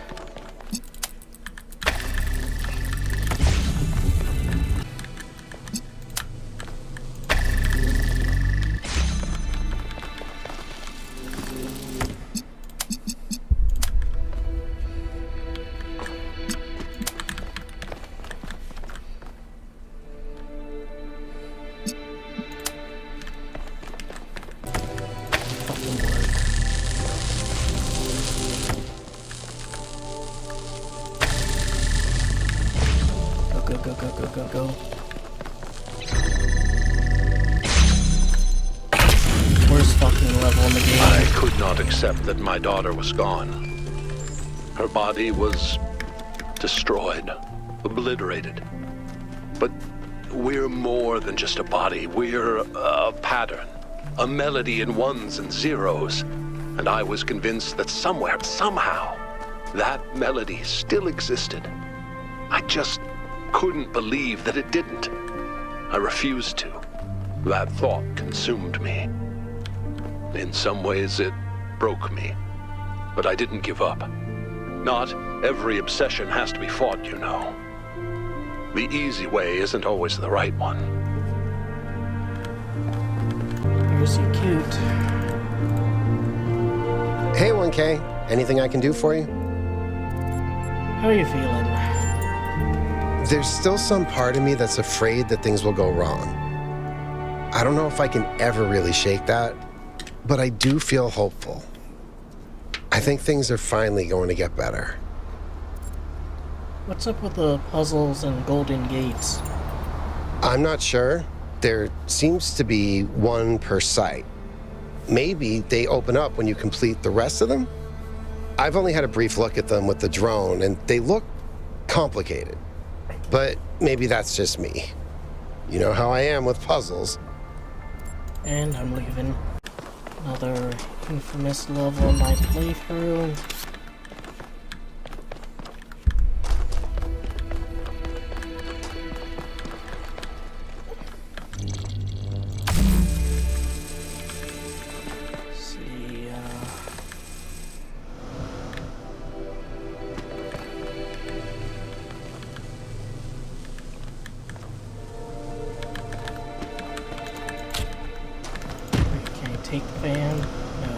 Go. Worst fucking level in the game. I could not accept that my daughter was gone. Her body was destroyed, obliterated. But we're more than just a body. We're a pattern, a melody in ones and zeros. And I was convinced that somewhere, somehow, that melody still existed. I just couldn't believe that it didn't. I refused to. That thought consumed me. In some ways, it broke me. But I didn't give up. Not every obsession has to be fought, you know. The easy way isn't always the right one. Here's you cute. Hey, 1K. Anything I can do for you? How are you feeling? There's still some part of me that's afraid that things will go wrong. I don't know if I can ever really shake that, but I do feel hopeful. I think things are finally going to get better. What's up with the puzzles and golden gates? I'm not sure. There seems to be one per site. Maybe they open up when you complete the rest of them? I've only had a brief look at them with the drone, and they look complicated. But maybe that's just me. You know how I am with puzzles. And I'm leaving. Another infamous level in my playthrough. Take the fan? No.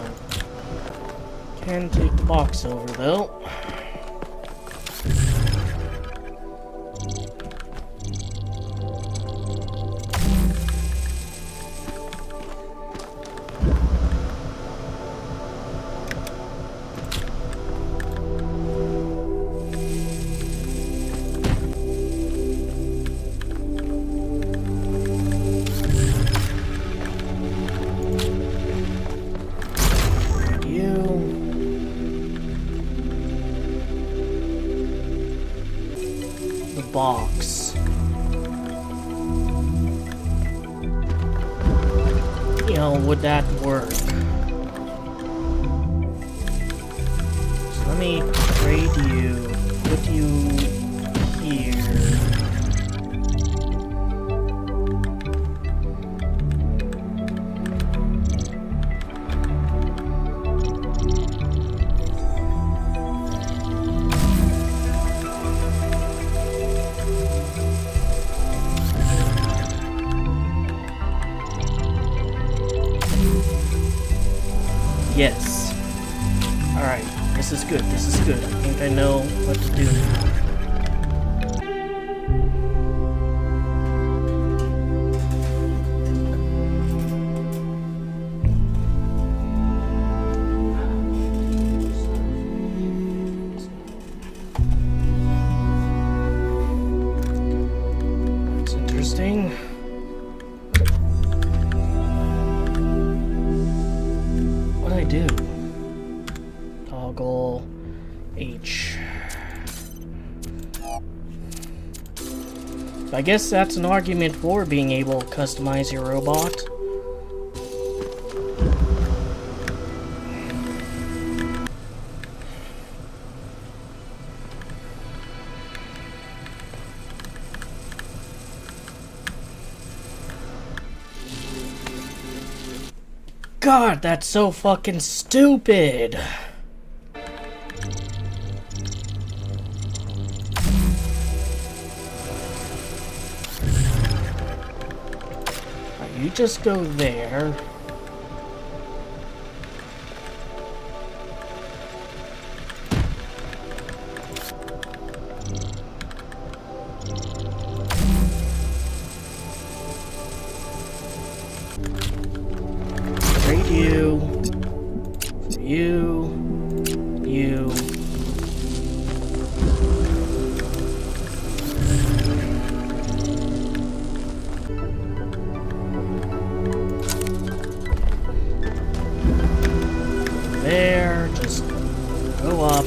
Can take the box over though. Box. You know, would that work? So let me trade you, put you here. Yes. Alright, this is good, this is good. I think I know what to do now. That's interesting. Do toggle H. I guess that's an argument for being able to customize your robot. God, that's so fucking stupid. you just go there. Trade you. For you. There, just go up.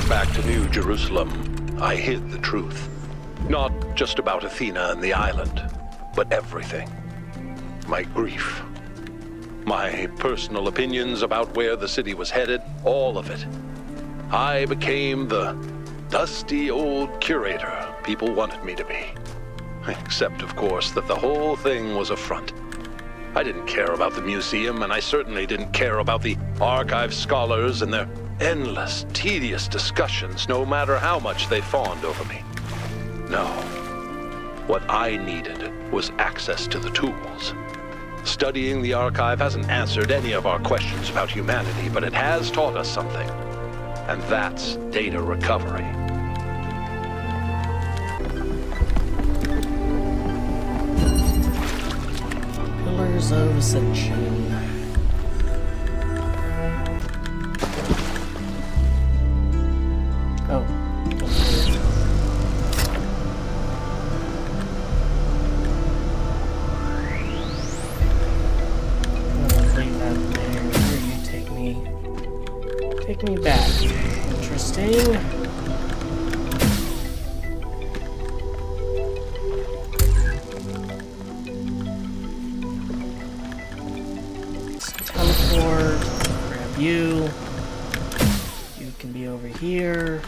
Back to New Jerusalem, I hid the truth. Not just about Athena and the island, but everything. My grief. My personal opinions about where the city was headed, all of it. I became the dusty old curator people wanted me to be. Except, of course, that the whole thing was a front. I didn't care about the museum, and I certainly didn't care about the archive scholars and their endless, tedious discussions, no matter how much they fawned over me. No. What I needed was access to the tools. Studying the archive hasn't answered any of our questions about humanity, but it has taught us something. And that's data recovery. Pillars of Ascension. Oh. Leave that there. Where you take me? Take me back. Interesting. Let's teleport. Grab you. You can be over here.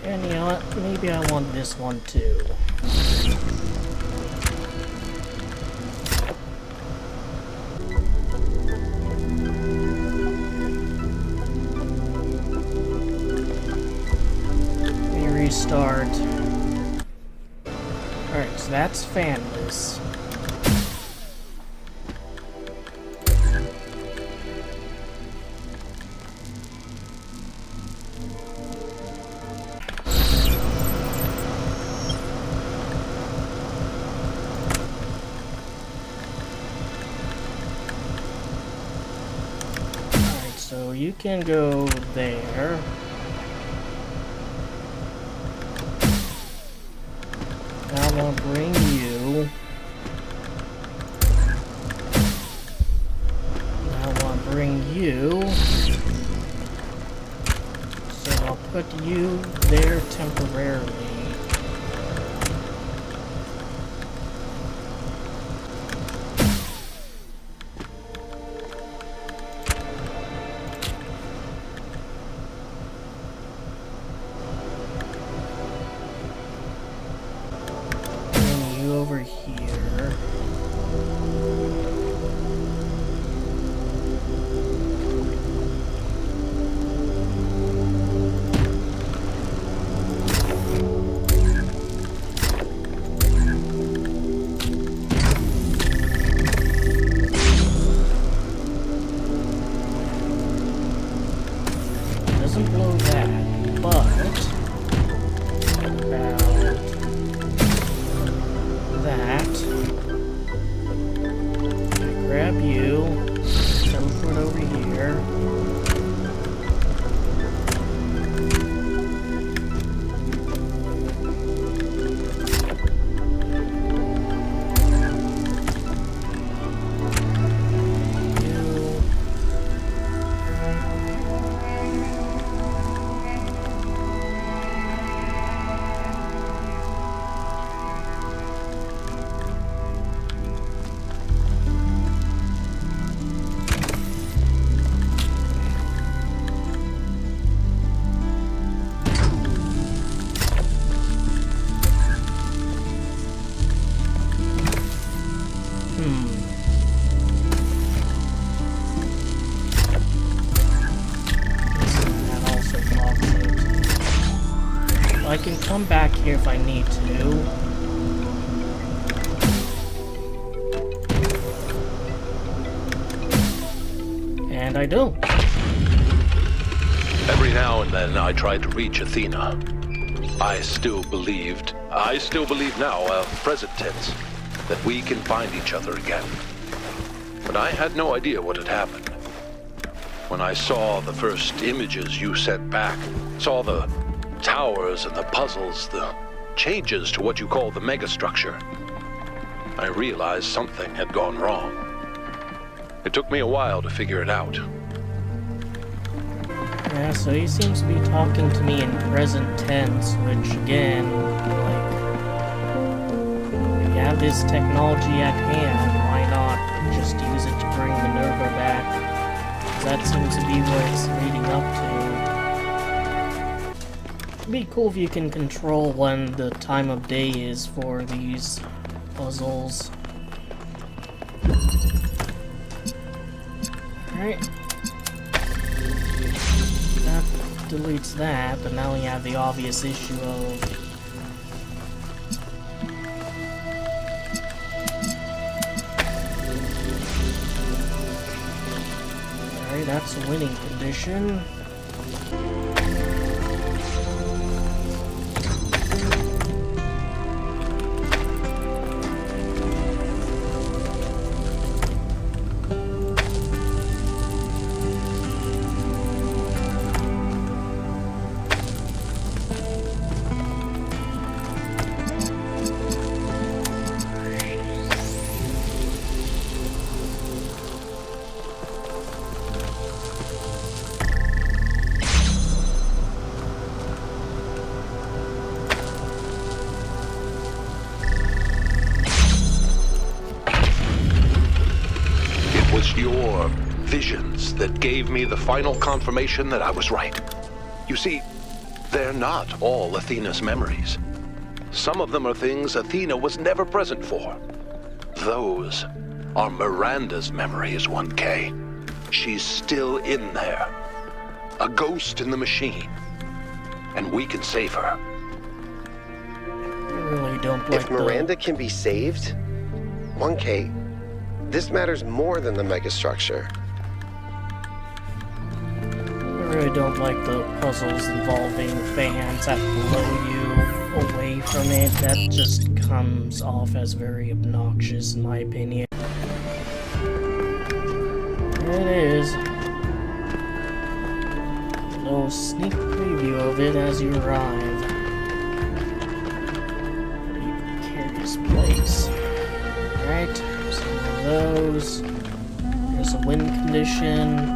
And you know what? Maybe I want this one too. Let me restart. Alright, so that's fanless. So you can go there. Now I want to bring you. Now I want to bring you. So I'll put you there temporarily. Over here. Doesn't blow that, but about that. I can come back here if I need to. And I don't. Every now and then I tried to reach Athena. I still believe now, present tense, that we can find each other again. But I had no idea what had happened. When I saw the first images you sent back, saw the towers and the puzzles, the changes to what you call the megastructure, I realized something had gone wrong. It took me a while to figure it out. Yeah, so he seems to be talking to me in present tense, which again, like, if you have this technology at hand, why not just use it to bring Minerva back? 'Cause that seems to be what it's leading up to. It'd be cool if you can control when the time of day is for these puzzles. Alright. That deletes that, but now we have the obvious issue of... Alright, that's a winning condition. Your visions that gave me the final confirmation that I was right. You see, they're not all Athena's memories. Some of them are things Athena was never present for. Those are Miranda's memories, 1K. She's still in there. A ghost in the machine. And we can save her. I really don't like If Miranda can be saved, 1K, this matters more than the megastructure. I really don't like the puzzles involving fans that blow you away from it. That just comes off as very obnoxious, in my opinion. There it is. A little sneak preview of it as you arrive. Pretty precarious place. Alright. Those. There's a wind condition.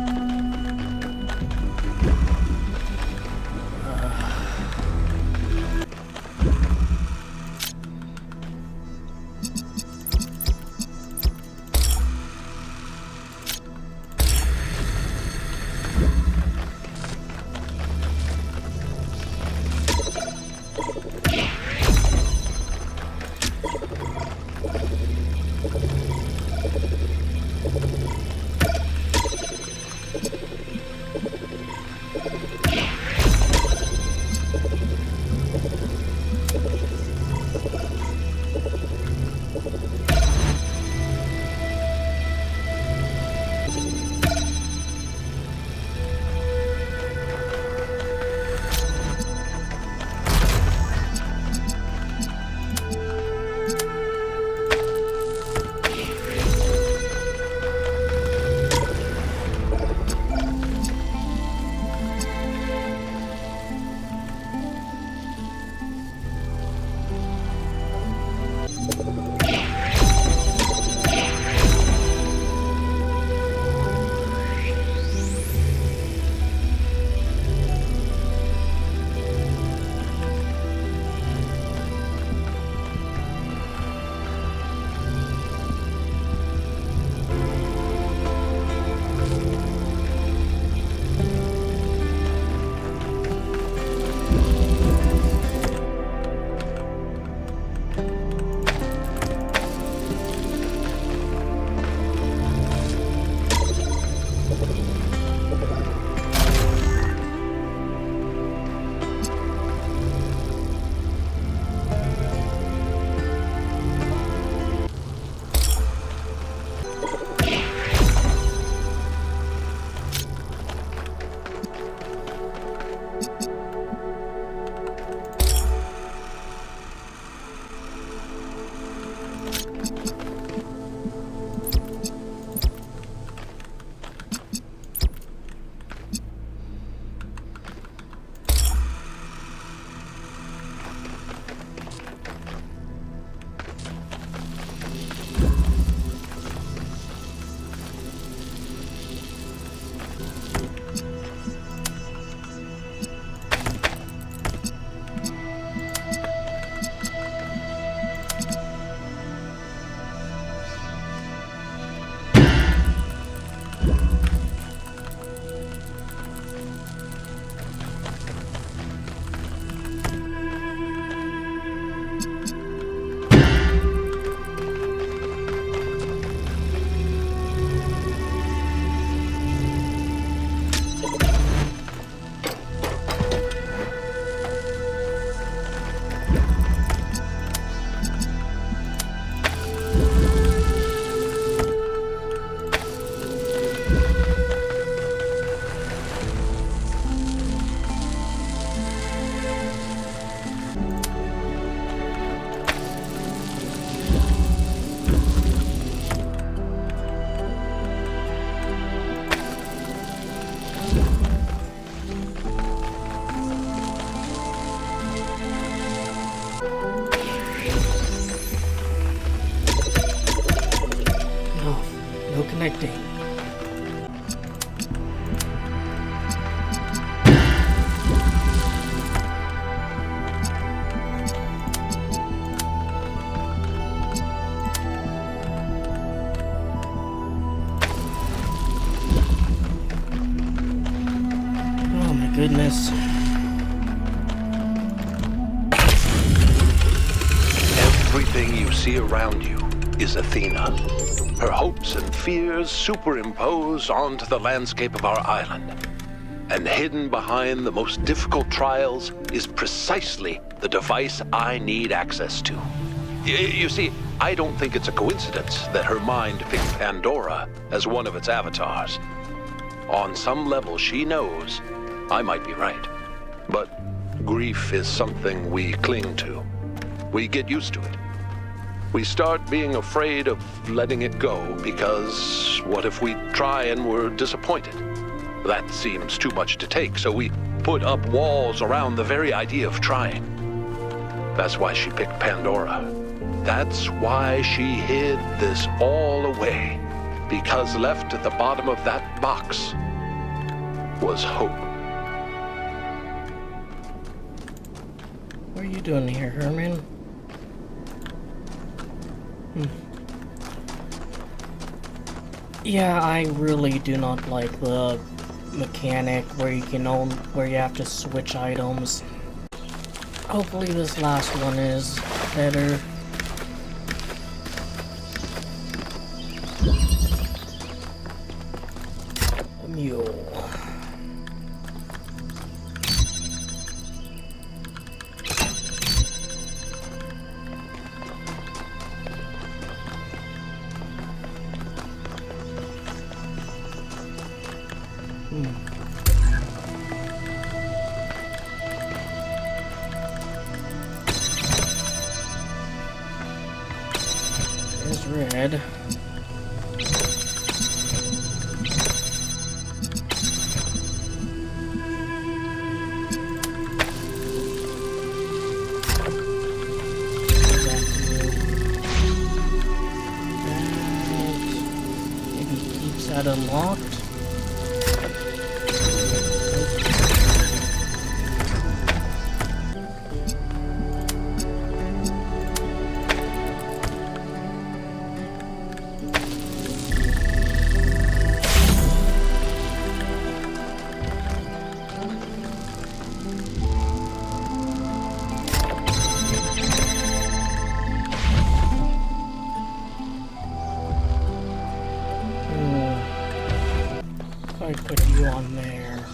Connecting. Oh my goodness. Everything you see around you is Athena. Her hopes and fears superimposed onto the landscape of our island. And hidden behind the most difficult trials is precisely the device I need access to. You see, I don't think it's a coincidence that her mind picked Pandora as one of its avatars. On some level, she knows I might be right. But grief is something we cling to. We get used to it. We start being afraid of letting it go because what if we try and we're disappointed? That seems too much to take, so we put up walls around the very idea of trying. That's why she picked Pandora. That's why she hid this all away. Because left at the bottom of that box was hope. What are you doing here, Herman? Yeah, I really do not like the mechanic where you have to switch items. Hopefully this last one is better. A mule. There's red. Maybe keeps that unlocked. I put you on there.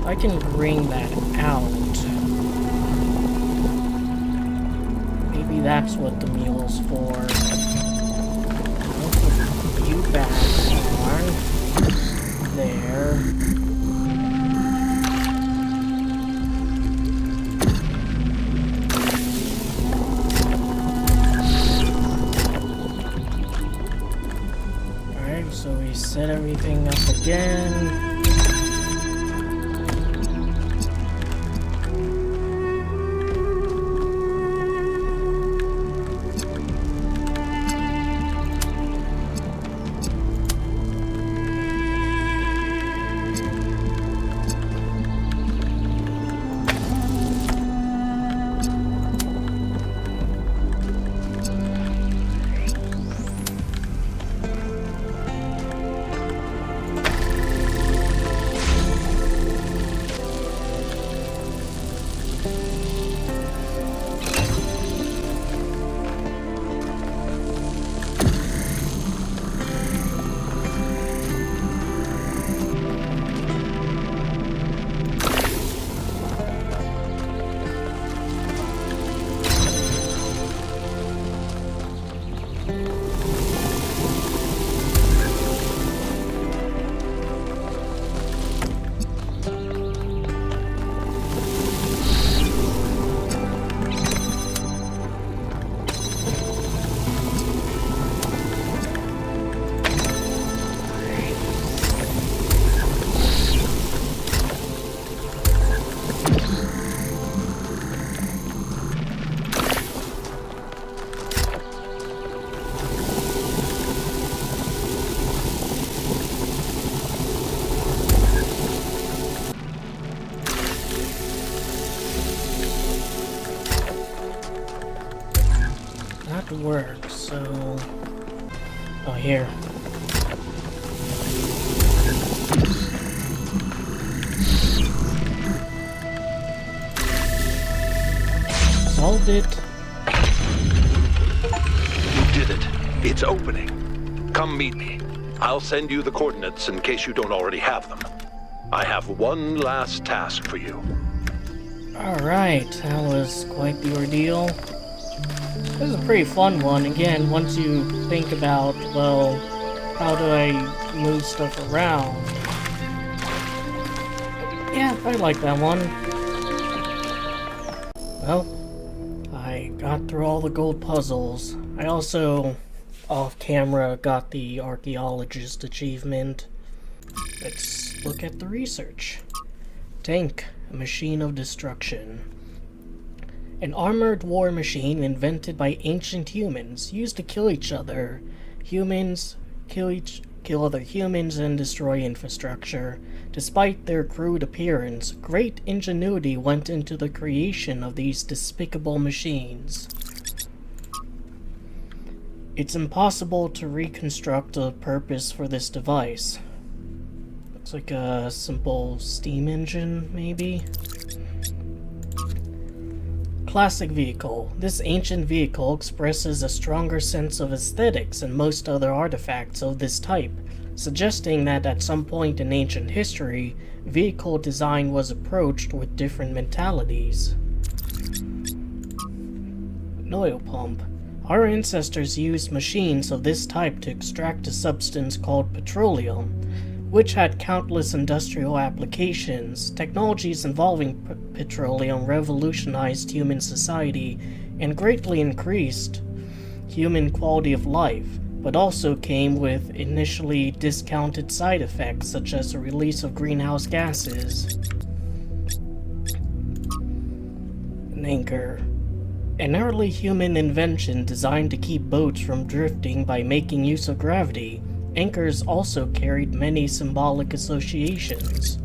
I can bring that out. Maybe that's what the mule's for. I'll put you back on. There. So we set everything up again. Work, so oh, here. Solved it. You did it. It's opening. Come meet me. I'll send you the coordinates in case you don't already have them. I have one last task for you. Alright, that was quite the ordeal. This is a pretty fun one. Again, once you think about, well, how do I move stuff around? Yeah, I like that one. Well, I got through all the gold puzzles. I also, off camera, got the archaeologist achievement. Let's look at the research. Tank, a machine of destruction. An armored war machine invented by ancient humans, used to kill each other. Humans kill other humans and destroy infrastructure. Despite their crude appearance, great ingenuity went into the creation of these despicable machines. It's impossible to reconstruct the purpose for this device. Looks like a simple steam engine, maybe? Classic vehicle. This ancient vehicle expresses a stronger sense of aesthetics than most other artifacts of this type, suggesting that at some point in ancient history, vehicle design was approached with different mentalities. An oil pump. Our ancestors used machines of this type to extract a substance called petroleum, which had countless industrial applications. Technologies involving petroleum revolutionized human society and greatly increased human quality of life, but also came with initially discounted side effects such as the release of greenhouse gases. An anchor. An early human invention designed to keep boats from drifting by making use of gravity. Anchors also carried many symbolic associations.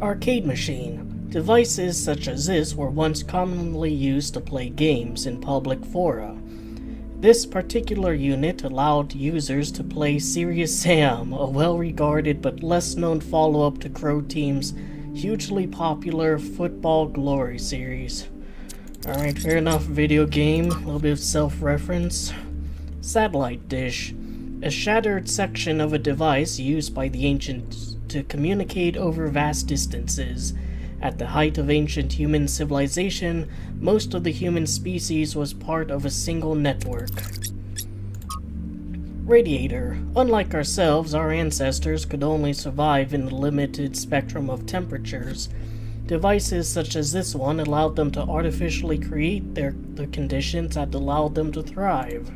Arcade machine. Devices such as this were once commonly used to play games in public fora. This particular unit allowed users to play Serious Sam, a well-regarded but less-known follow-up to Crow Team's hugely popular Football Glory series. Alright, fair enough, video game, a little bit of self-reference. Satellite dish. A shattered section of a device used by the ancients to communicate over vast distances. At the height of ancient human civilization, most of the human species was part of a single network. Radiator. Unlike ourselves, our ancestors could only survive in the limited spectrum of temperatures. Devices such as this one allowed them to artificially create the conditions that allowed them to thrive.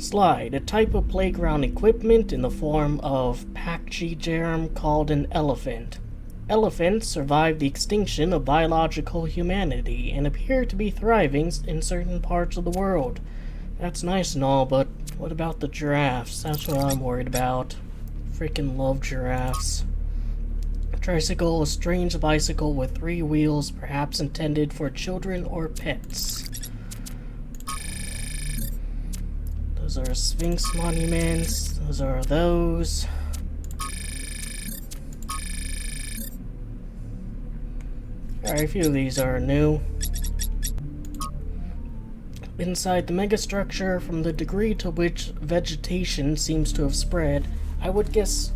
Slide, a type of playground equipment in the form of pachyderm called an elephant. Elephants survived the extinction of biological humanity and appear to be thriving in certain parts of the world. That's nice and all, but what about the giraffes? That's what I'm worried about. Freaking love giraffes. A tricycle, a strange bicycle with 3 wheels, perhaps intended for children or pets. Those are Sphinx monuments. Those are those. Alright, a few of these are new. Inside the megastructure, from the degree to which vegetation seems to have spread, I would guess...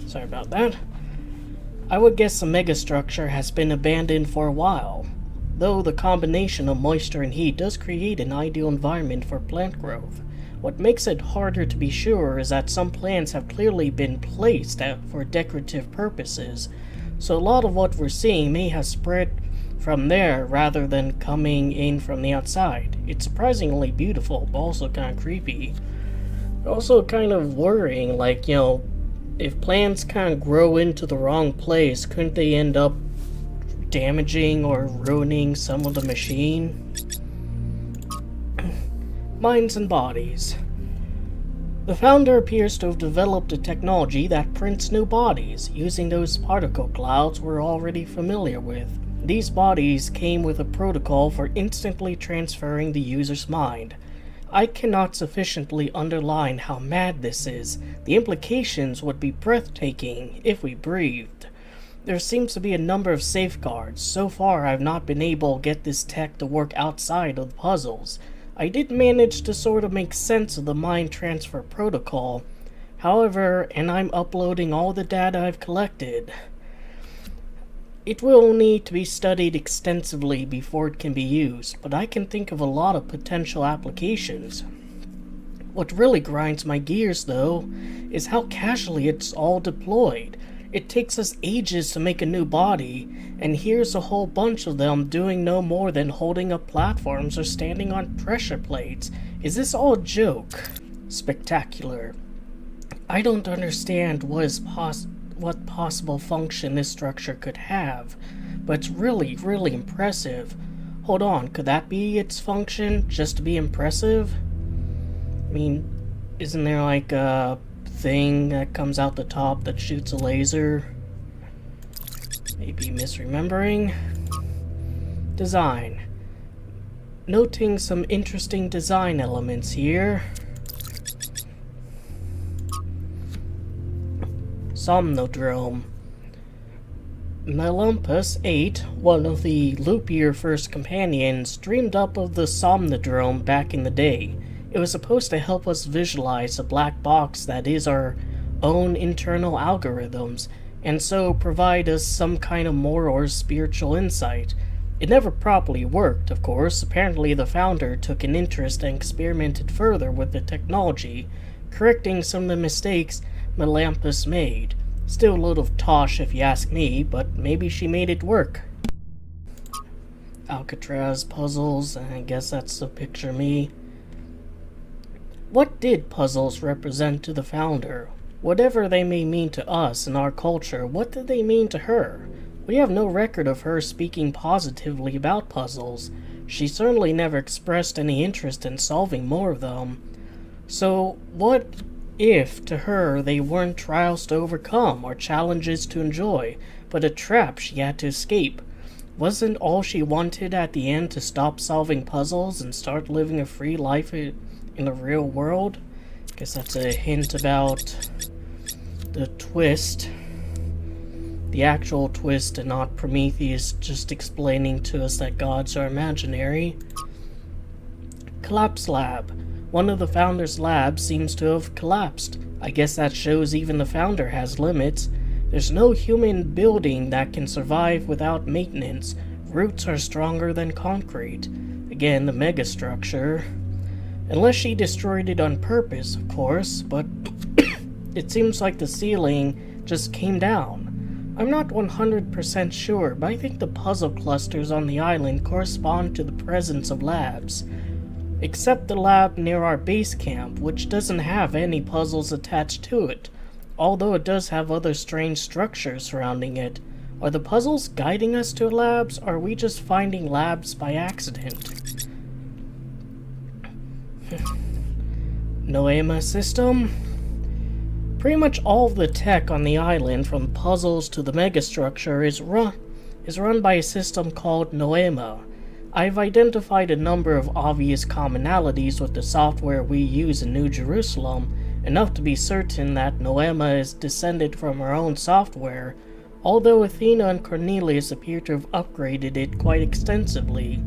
Sorry about that. I would guess the megastructure has been abandoned for a while, though the combination of moisture and heat does create an ideal environment for plant growth. What makes it harder to be sure is that some plants have clearly been placed for decorative purposes, so a lot of what we're seeing may have spread from there rather than coming in from the outside. It's surprisingly beautiful, but also kind of creepy. Also kind of worrying, like, you know, if plants kind of grow into the wrong place, couldn't they end up damaging or ruining some of the machine? Minds and bodies. The founder appears to have developed a technology that prints new bodies, using those particle clouds we're already familiar with. These bodies came with a protocol for instantly transferring the user's mind. I cannot sufficiently underline how mad this is. The implications would be breathtaking if we breathed. There seems to be a number of safeguards. So far, I've not been able to get this tech to work outside of the puzzles. I did manage to sort of make sense of the mind transfer protocol. However, and I'm uploading all the data I've collected. It will need to be studied extensively before it can be used, but I can think of a lot of potential applications. What really grinds my gears, though, is how casually it's all deployed. It takes us ages to make a new body, and here's a whole bunch of them doing no more than holding up platforms or standing on pressure plates. Is this all a joke? Spectacular. I don't understand what possible function this structure could have, but it's really, really impressive. Hold on, could that be its function, just to be impressive? I mean, isn't there like a thing that comes out the top that shoots a laser? Maybe misremembering. Design. Noting some interesting design elements here. Somnodrome. Melampus 8, one of the Loopier first companions, dreamed up of the Somnodrome back in the day. It was supposed to help us visualize a black box that is our own internal algorithms, and so provide us some kind of moral or spiritual insight. It never properly worked, of course. Apparently the founder took an interest and experimented further with the technology, correcting some of the mistakes Melampus made. Still a little tosh if you ask me, but maybe she made it work. Alcatraz puzzles, I guess that's the picture of me. What did puzzles represent to the founder? Whatever they may mean to us and our culture, what did they mean to her? We have no record of her speaking positively about puzzles. She certainly never expressed any interest in solving more of them. So, what if, to her, they weren't trials to overcome or challenges to enjoy, but a trap she had to escape? Wasn't all she wanted at the end to stop solving puzzles and start living a free life in the real world? Guess that's a hint about the twist. The actual twist, and not Prometheus just explaining to us that gods are imaginary. Collapse lab. One of the founder's labs seems to have collapsed. I guess that shows even the founder has limits. There's no human building that can survive without maintenance. Roots are stronger than concrete. Again, the megastructure. Unless she destroyed it on purpose, of course, but it seems like the ceiling just came down. I'm not 100% sure, but I think the puzzle clusters on the island correspond to the presence of labs. Except the lab near our base camp, which doesn't have any puzzles attached to it, although it does have other strange structures surrounding it. Are the puzzles guiding us to labs, or are we just finding labs by accident? Noema system? Pretty much all of the tech on the island, from puzzles to the megastructure, is run by a system called Noema. I've identified a number of obvious commonalities with the software we use in New Jerusalem, enough to be certain that Noema is descended from our own software, although Athena and Cornelius appear to have upgraded it quite extensively.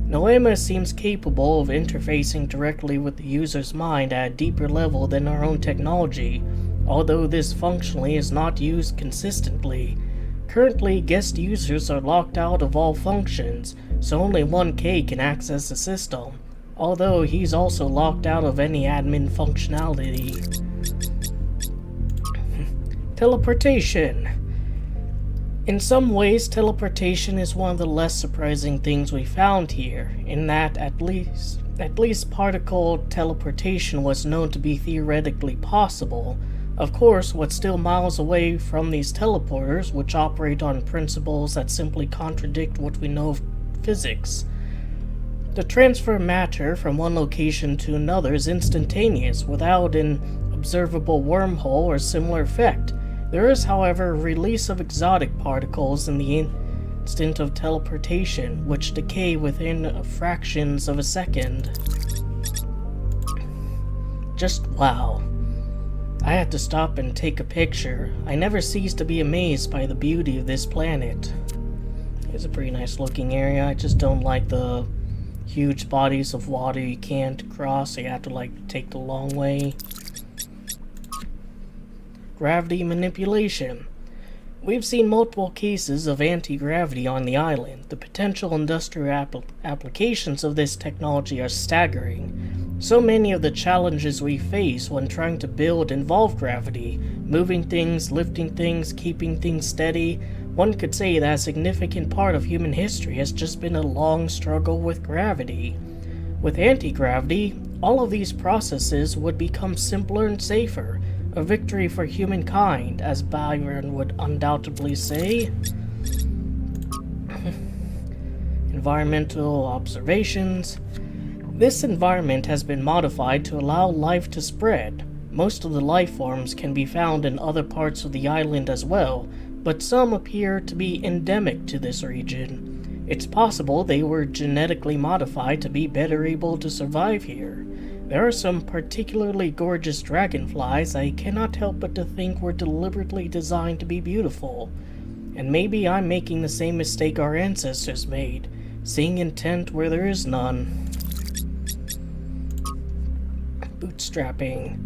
Noema seems capable of interfacing directly with the user's mind at a deeper level than our own technology, although this functionally is not used consistently. Currently, guest users are locked out of all functions, so only 1K can access the system, although he's also locked out of any admin functionality. Teleportation. In some ways, teleportation is one of the less surprising things we found here, in that at least particle teleportation was known to be theoretically possible. Of course, what's still miles away from these teleporters, which operate on principles that simply contradict what we know of physics. The transfer of matter from one location to another is instantaneous, without an observable wormhole or similar effect. There is, however, a release of exotic particles in the instant of teleportation, which decay within fractions of a second. Just wow. I had to stop and take a picture. I never cease to be amazed by the beauty of this planet. It's a pretty nice looking area. I just don't like the huge bodies of water you can't cross, so you have to take the long way. Gravity manipulation. We've seen multiple cases of anti-gravity on the island. The potential industrial applications of this technology are staggering. So many of the challenges we face when trying to build involve gravity, moving things, lifting things, keeping things steady. One could say that a significant part of human history has just been a long struggle with gravity. With anti-gravity, all of these processes would become simpler and safer, a victory for humankind, as Byron would undoubtedly say. Environmental observations. This environment has been modified to allow life to spread. Most of the life forms can be found in other parts of the island as well, but some appear to be endemic to this region. It's possible they were genetically modified to be better able to survive here. There are some particularly gorgeous dragonflies I cannot help but to think were deliberately designed to be beautiful. And maybe I'm making the same mistake our ancestors made, seeing intent where there is none. Bootstrapping.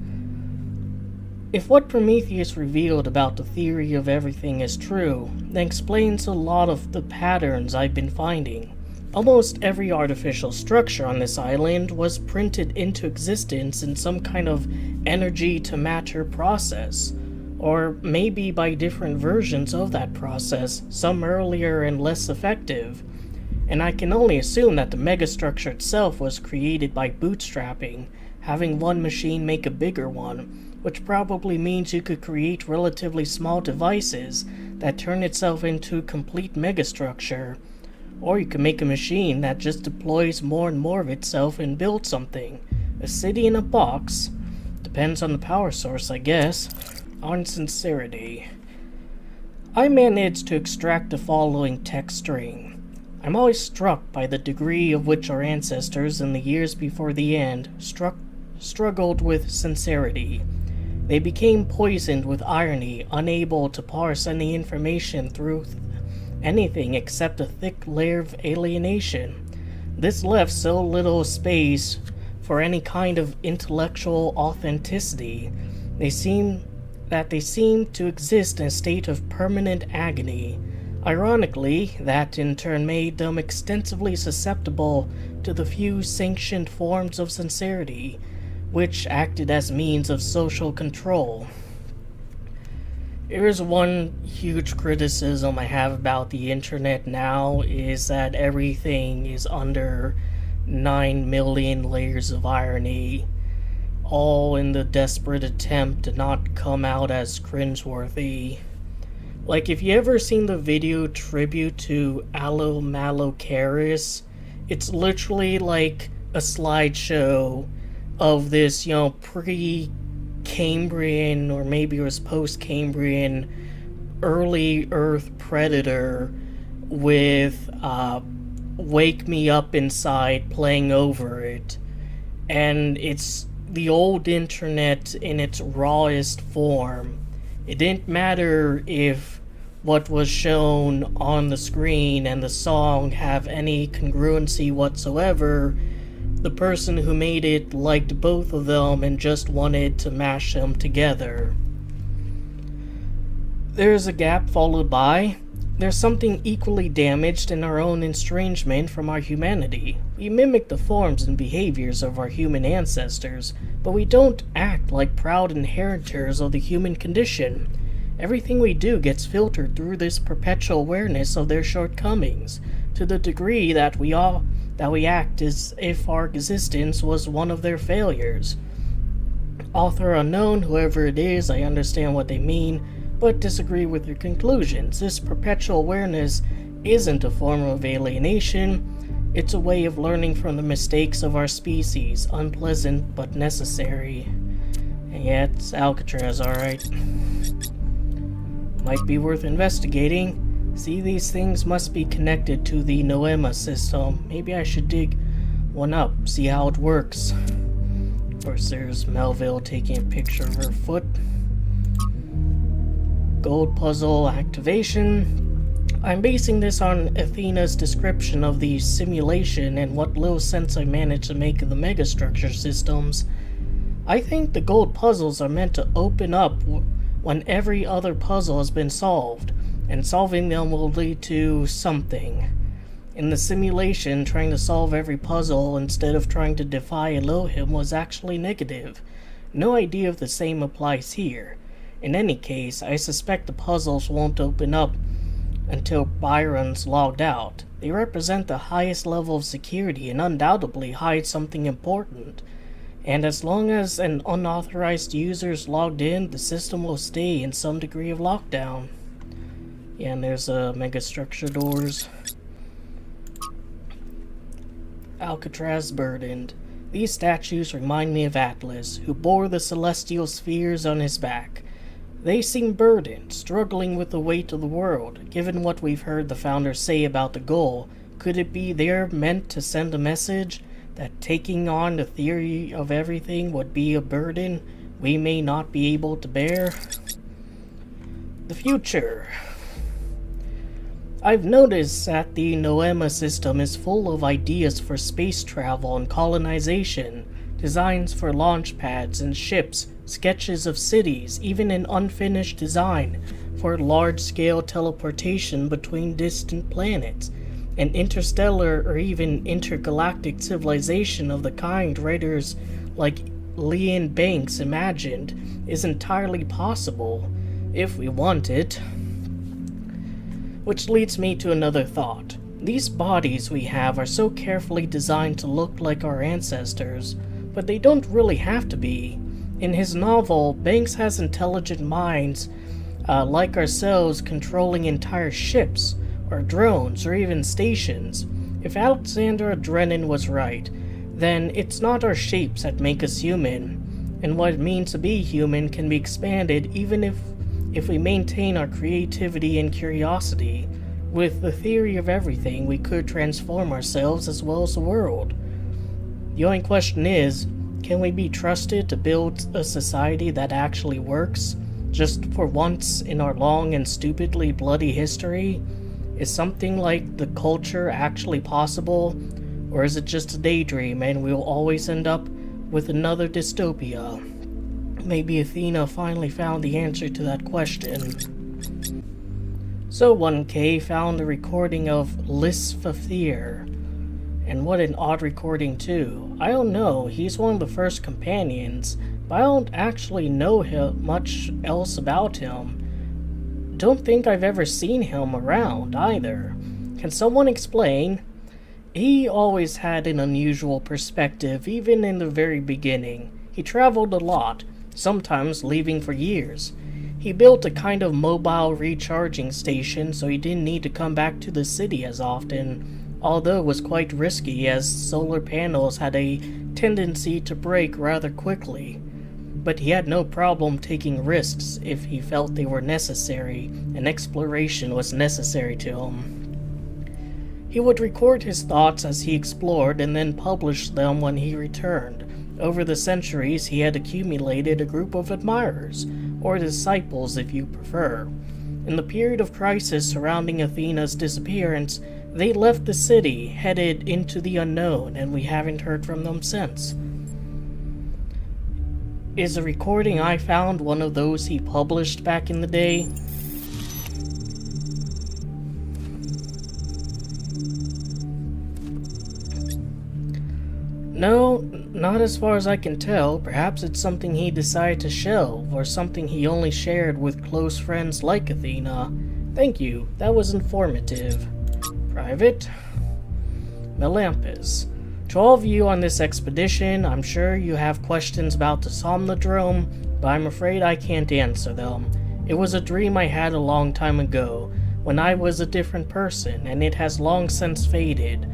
If what Prometheus revealed about the theory of everything is true, then explains a lot of the patterns I've been finding. Almost every artificial structure on this island was printed into existence in some kind of energy-to-matter process, or maybe by different versions of that process, some earlier and less effective. And I can only assume that the megastructure itself was created by bootstrapping, having one machine make a bigger one, which probably means you could create relatively small devices that turn itself into a complete megastructure. Or you can make a machine that just deploys more and more of itself and builds something. A city in a box. Depends on the power source, I guess. On sincerity. I managed to extract the following text string. I'm always struck by the degree of which our ancestors in the years before the end struggled with sincerity. They became poisoned with irony, unable to parse any information through anything except a thick layer of alienation. This left so little space for any kind of intellectual authenticity. They seem to exist in a state of permanent agony. Ironically, that in turn made them extensively susceptible to the few sanctioned forms of sincerity, which acted as means of social control. Here's one huge criticism I have about the internet now is that everything is under 9 million layers of irony, all in the desperate attempt to not come out as cringeworthy. Like, if you ever seen the video tribute to Aloe Malocaris, it's literally like a slideshow of this, pre-Cambrian, or maybe it was post-Cambrian, early Earth predator with Wake Me Up Inside playing over it. And it's the old internet in its rawest form. It didn't matter if what was shown on the screen and the song have any congruency whatsoever. The person who made it liked both of them and just wanted to mash them together. There's a gap followed by, there's something equally damaged in our own estrangement from our humanity. We mimic the forms and behaviors of our human ancestors, but we don't act like proud inheritors of the human condition. Everything we do gets filtered through this perpetual awareness of their shortcomings, to the degree that we act as if our existence was one of their failures. Author unknown, whoever it is, I understand what they mean, but disagree with their conclusions. This perpetual awareness isn't a form of alienation, it's a way of learning from the mistakes of our species, unpleasant but necessary. And yet, it's Alcatraz, alright. Might be worth investigating. See, these things must be connected to the Noema system. Maybe I should dig one up, see how it works. Of course, there's Melville taking a picture of her foot. Gold puzzle activation. I'm basing this on Athena's description of the simulation and what little sense I managed to make of the megastructure systems. I think the gold puzzles are meant to open up when every other puzzle has been solved, and solving them will lead to something. In the simulation, trying to solve every puzzle instead of trying to defy Elohim was actually negative. No idea if the same applies here. In any case, I suspect the puzzles won't open up until Byron's logged out. They represent the highest level of security and undoubtedly hide something important. And as long as an unauthorized user is logged in, the system will stay in some degree of lockdown. Yeah, and there's megastructure doors. Alcatraz burdened. These statues remind me of Atlas, who bore the celestial spheres on his back. They seem burdened, struggling with the weight of the world. Given what we've heard the founders say about the goal, could it be they're meant to send a message that taking on the theory of everything would be a burden we may not be able to bear? The future. I've noticed that the Noema system is full of ideas for space travel and colonization, designs for launch pads and ships, sketches of cities, even an unfinished design for large-scale teleportation between distant planets. An interstellar or even intergalactic civilization of the kind writers like Leon Banks imagined is entirely possible, if we want it. Which leads me to another thought. These bodies we have are so carefully designed to look like our ancestors, but they don't really have to be. In his novel, Banks has intelligent minds like ourselves controlling entire ships, or drones, or even stations. If Alexandra Drennan was right, then it's not our shapes that make us human, and what it means to be human can be expanded even if we maintain our creativity and curiosity. With the theory of everything, we could transform ourselves as well as the world. The only question is, can we be trusted to build a society that actually works, just for once in our long and stupidly bloody history? Is something like the culture actually possible, or is it just a daydream and we'll always end up with another dystopia? Maybe Athena finally found the answer to that question. So 1K found a recording of Lisp of Fear. And what an odd recording too. I don't know, he's one of the first companions, but I don't actually know much else about him. don't think I've ever seen him around either. Can someone explain? He always had an unusual perspective, even in the very beginning. He traveled a lot, sometimes leaving for years. He built a kind of mobile recharging station so he didn't need to come back to the city as often, although it was quite risky as solar panels had a tendency to break rather quickly. But he had no problem taking risks if he felt they were necessary, and exploration was necessary to him. He would record his thoughts as he explored and then publish them when he returned. Over the centuries, he had accumulated a group of admirers, or disciples if you prefer. In the period of crisis surrounding Athena's disappearance, they left the city, headed into the unknown, and we haven't heard from them since. Is the recording I found one of those he published back in the day? No, not as far as I can tell. Perhaps it's something he decided to shelve, or something he only shared with close friends like Athena. Thank you, that was informative. Private. Melampus. To all of you on this expedition, I'm sure you have questions about the Somnodrome, but I'm afraid I can't answer them. It was a dream I had a long time ago, when I was a different person, and it has long since faded.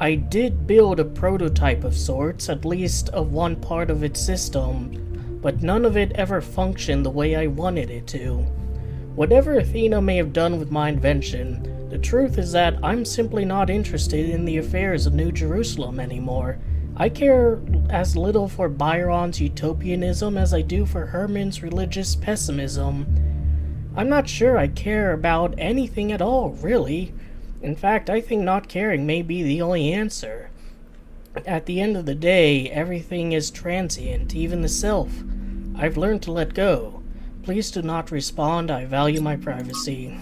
I did build a prototype of sorts, at least of one part of its system, but none of it ever functioned the way I wanted it to. Whatever Athena may have done with my invention, the truth is that I'm simply not interested in the affairs of New Jerusalem anymore. I care as little for Byron's utopianism as I do for Herman's religious pessimism. I'm not sure I care about anything at all, really. In fact, I think not caring may be the only answer. At the end of the day, everything is transient, even the self. I've learned to let go. Please do not respond, I value my privacy.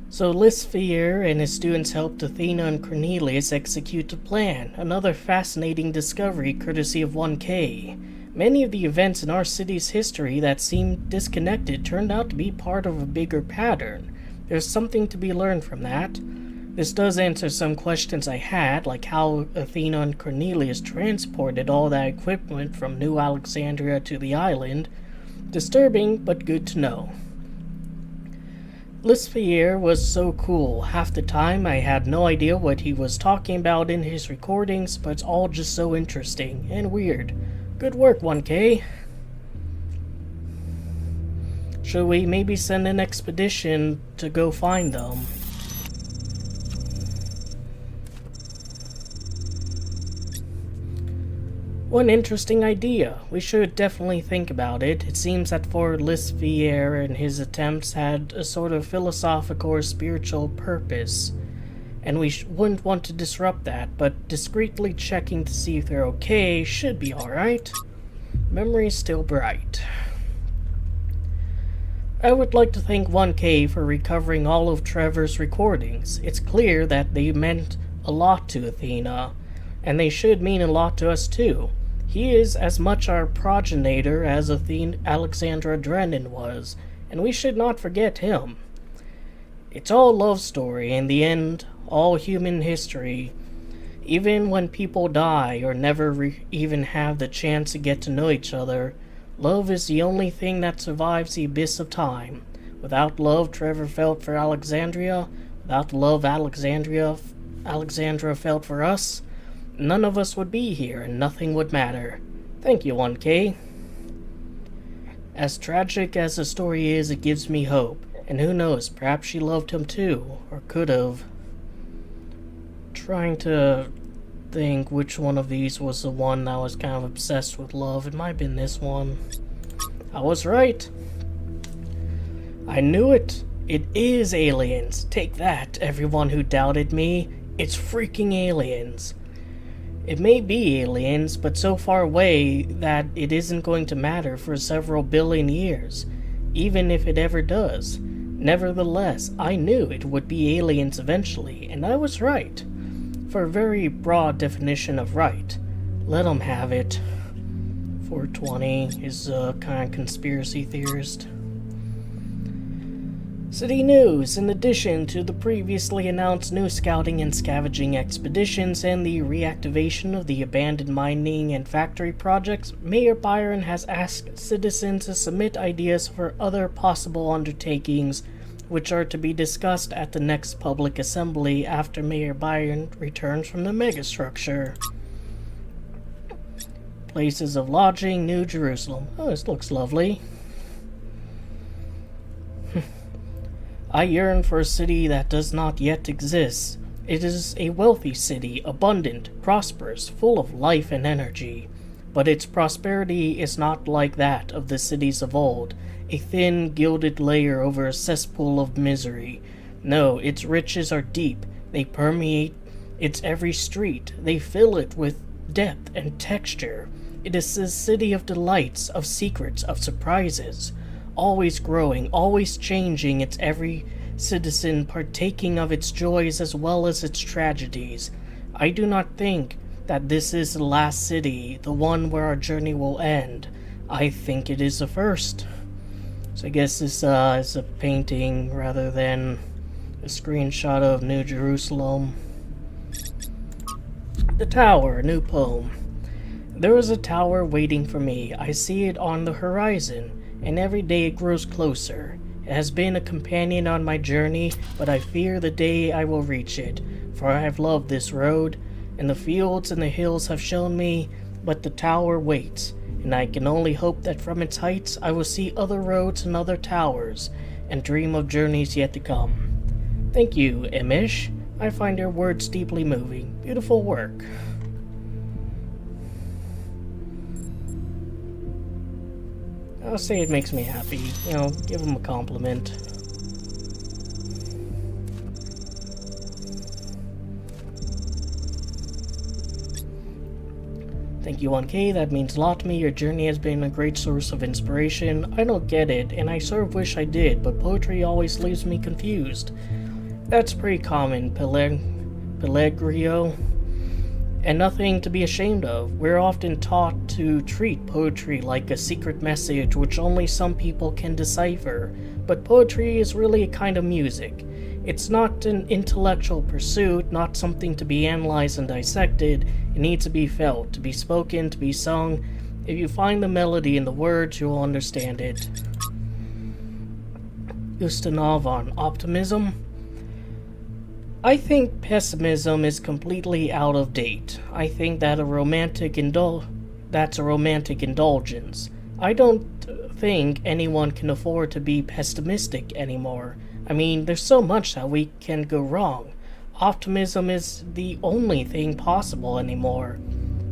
So Lissphere and his students helped Athena and Cornelius execute the plan, another fascinating discovery courtesy of 1K. Many of the events in our city's history that seemed disconnected turned out to be part of a bigger pattern. There's something to be learned from that. This does answer some questions I had, like how Athena and Cornelius transported all that equipment from New Alexandria to the island. Disturbing, but good to know. Lissphere was so cool. Half the time I had no idea what he was talking about in his recordings, but it's all just so interesting and weird. Good work, 1K. Should we maybe send an expedition to go find them? One interesting idea. We should definitely think about it. It seems that for Lissphere and his attempts had a sort of philosophical or spiritual purpose, and we wouldn't want to disrupt that, but discreetly checking to see if they're okay should be alright. Memory's still bright. I would like to thank 1K for recovering all of Trevor's recordings. It's clear that they meant a lot to Athena, and they should mean a lot to us too. He is as much our progenitor as Alexandra Drennan was, and we should not forget him. It's all love story in the end, all human history. Even when people die or never even have the chance to get to know each other, love is the only thing that survives the abyss of time. Without love Trevor felt for Alexandria, without love Alexandra felt for us, none of us would be here and nothing would matter. Thank you, 1K. As tragic as the story is, it gives me hope. And who knows, perhaps she loved him too, or could have. Trying to think which one of these was the one that was kind of obsessed with love. It might have been this one. I was right. I knew it. It is aliens. Take that, everyone who doubted me. It's freaking aliens. It may be aliens, but so far away that it isn't going to matter for several billion years, even if it ever does. Nevertheless, I knew it would be aliens eventually, and I was right. For a very broad definition of right. Let them have it. 420 is a kind of conspiracy theorist. City news. In addition to the previously announced new scouting and scavenging expeditions and the reactivation of the abandoned mining and factory projects, Mayor Byron has asked citizens to submit ideas for other possible undertakings, which are to be discussed at the next public assembly after Mayor Byron returns from the megastructure. Places of lodging, New Jerusalem. Oh, this looks lovely. I yearn for a city that does not yet exist. It is a wealthy city, abundant, prosperous, full of life and energy. But its prosperity is not like that of the cities of old, a thin, gilded layer over a cesspool of misery. No, its riches are deep. They permeate its every street. They fill it with depth and texture. It is a city of delights, of secrets, of surprises. Always growing, always changing, its every citizen partaking of its joys as well as its tragedies. I do not think that this is the last city, the one where our journey will end. I think it is the first. So I guess this is a painting rather than a screenshot of New Jerusalem. The Tower, new poem. There is a tower waiting for me. I see it on the horizon, and every day it grows closer. It has been a companion on my journey, but I fear the day I will reach it, for I have loved this road, and the fields and the hills have shown me, but the tower waits, and I can only hope that from its heights I will see other roads and other towers, and dream of journeys yet to come. Thank you, Emish. I find your words deeply moving. Beautiful work. I'll say it makes me happy. You know, give him a compliment. Thank you, 1K. That means a lot to me. Your journey has been a great source of inspiration. I don't get it, and I sort of wish I did, but poetry always leaves me confused. That's pretty common, Pellegrio. And nothing to be ashamed of. We're often taught to treat poetry like a secret message which only some people can decipher, but poetry is really a kind of music. It's not an intellectual pursuit, not something to be analyzed and dissected. It needs to be felt, to be spoken, to be sung. If you find the melody in the words, you'll understand it. Ustinov on optimism. I think pessimism is completely out of date. I think that that's a romantic indulgence. I don't think anyone can afford to be pessimistic anymore. I mean, there's so much that we can go wrong. Optimism is the only thing possible anymore.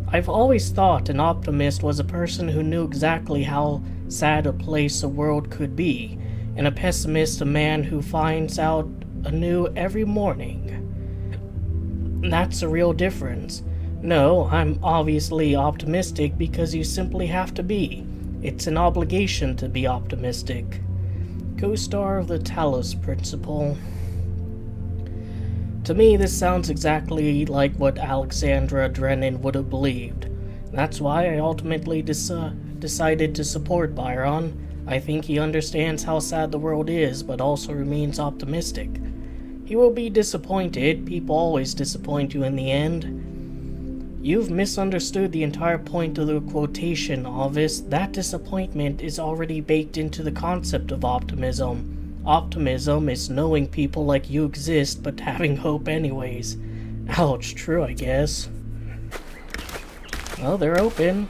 I've always thought an optimist was a person who knew exactly how sad a place the world could be, and a pessimist a man who finds out anew every morning. That's the real difference. No, I'm obviously optimistic because you simply have to be. It's an obligation to be optimistic. Co-star of the Talos principle. To me, this sounds exactly like what Alexandra Drennan would have believed. That's why I ultimately decided to support Byron. I think he understands how sad the world is, but also remains optimistic. He will be disappointed. People always disappoint you in the end. You've misunderstood the entire point of the quotation, Alvis. That disappointment is already baked into the concept of optimism. Optimism is knowing people like you exist, but having hope anyways. Ouch, true, I guess. Well, they're open.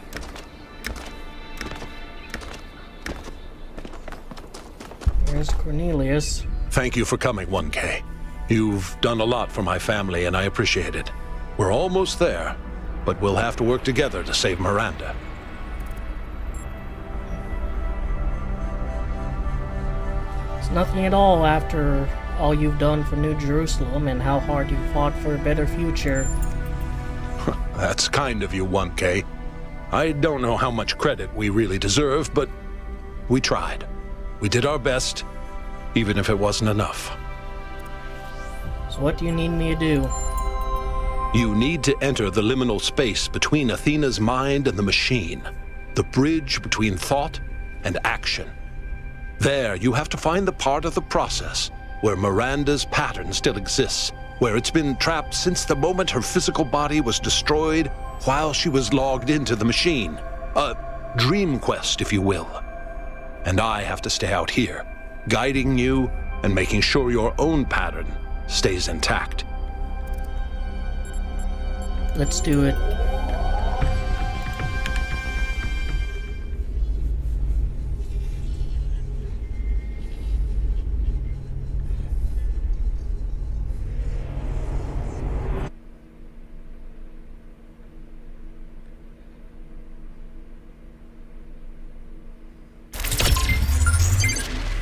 There's Cornelius. Thank you for coming, 1K. You've done a lot for my family, and I appreciate it. We're almost there, but we'll have to work together to save Miranda. It's nothing at all after all you've done for New Jerusalem and how hard you fought for a better future. That's kind of you, 1K. I don't know how much credit we really deserve, but we tried. We did our best, even if it wasn't enough. So what do you need me to do? You need to enter the liminal space between Athena's mind and the machine. The bridge between thought and action. There, you have to find the part of the process where Miranda's pattern still exists, where it's been trapped since the moment her physical body was destroyed while she was logged into the machine. A dream quest, if you will. And I have to stay out here, guiding you and making sure your own pattern stays intact. Let's do it.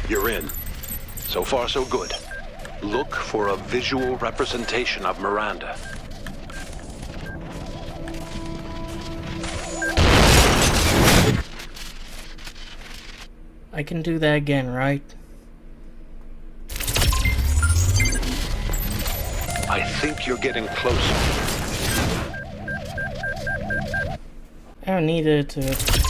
You're in. So far, so good. Look for a visual representation of Miranda. I can do that again, right? I think you're getting closer. I needed to...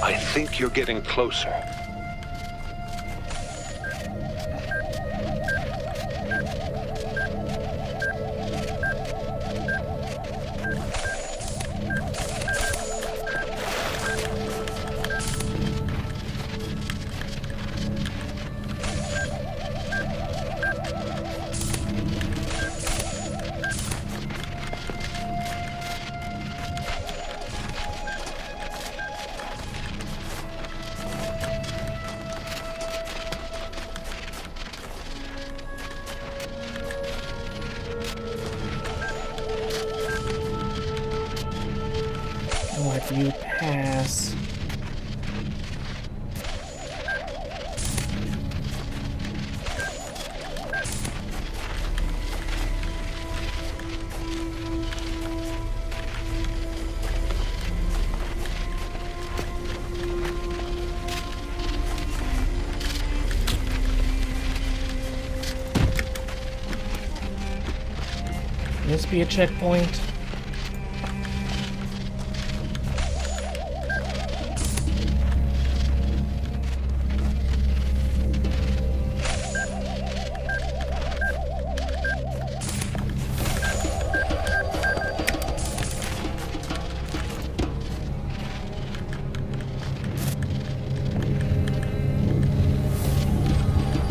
I think you're getting closer. Let you pass. This be a checkpoint.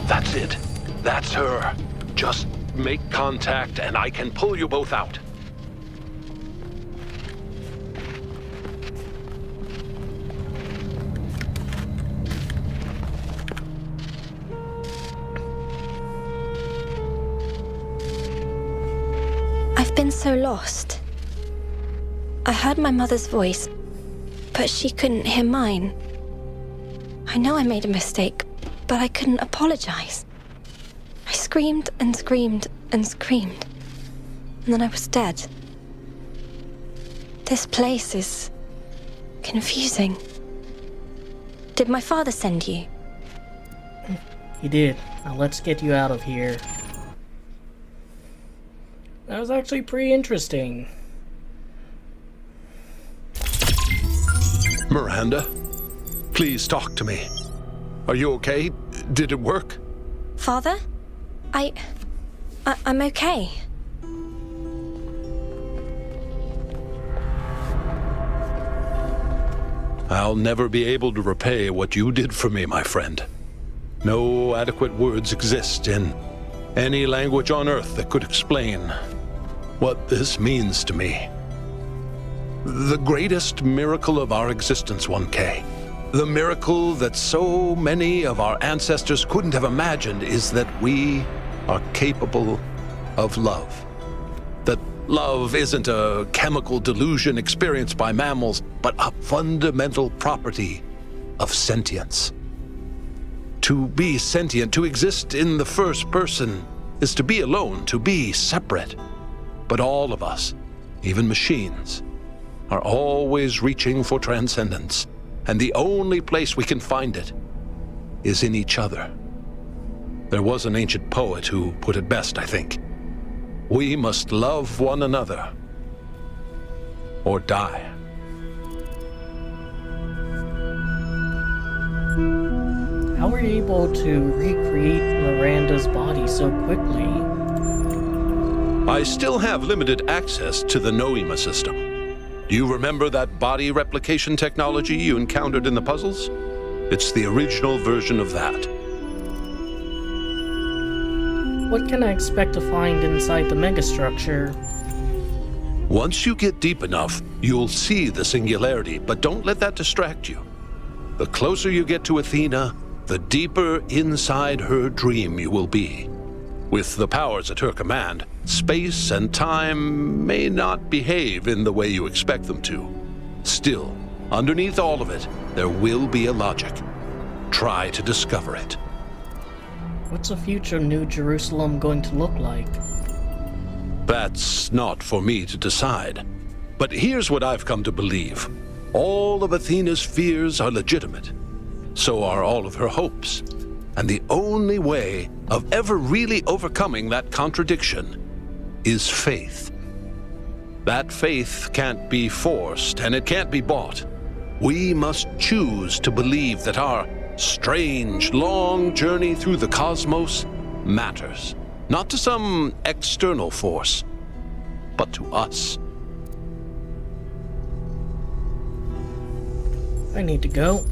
That's it. That's her. Just make contact and I can pull you both out. I've been so lost. I heard my mother's voice, but she couldn't hear mine. I know I made a mistake, but I couldn't apologize. I screamed and screamed and screamed, and then I was dead. This place is confusing. Did my father send you? He did. Now let's get you out of here. That was actually pretty interesting. Miranda, please talk to me. Are you okay? Did it work? Father? I'm okay. I'll never be able to repay what you did for me, my friend. No adequate words exist in any language on Earth that could explain what this means to me. The greatest miracle of our existence, 1K. The miracle that so many of our ancestors couldn't have imagined is that we are capable of love. That love isn't a chemical delusion experienced by mammals, but a fundamental property of sentience. To be sentient, to exist in the first person, is to be alone, to be separate. but all of us, even machines, are always reaching for transcendence, and the only place we can find it is in each other. There was an ancient poet who put it best, I think. We must love one another or die. How were you able to recreate Miranda's body so quickly? I still have limited access to the Noema system. Do you remember that body replication technology you encountered in the puzzles? It's the original version of that. What can I expect to find inside the megastructure? Once you get deep enough, you'll see the singularity, but don't let that distract you. The closer you get to Athena, the deeper inside her dream you will be. With the powers at her command, space and time may not behave in the way you expect them to. Still, underneath all of it, there will be a logic. Try to discover it. What's a future New Jerusalem going to look like? That's not for me to decide. But here's what I've come to believe. All of Athena's fears are legitimate. So are all of her hopes. And the only way of ever really overcoming that contradiction is faith. That faith can't be forced, and it can't be bought. We must choose to believe that our strange, long journey through the cosmos matters. Not to some external force, but to us. I need to go.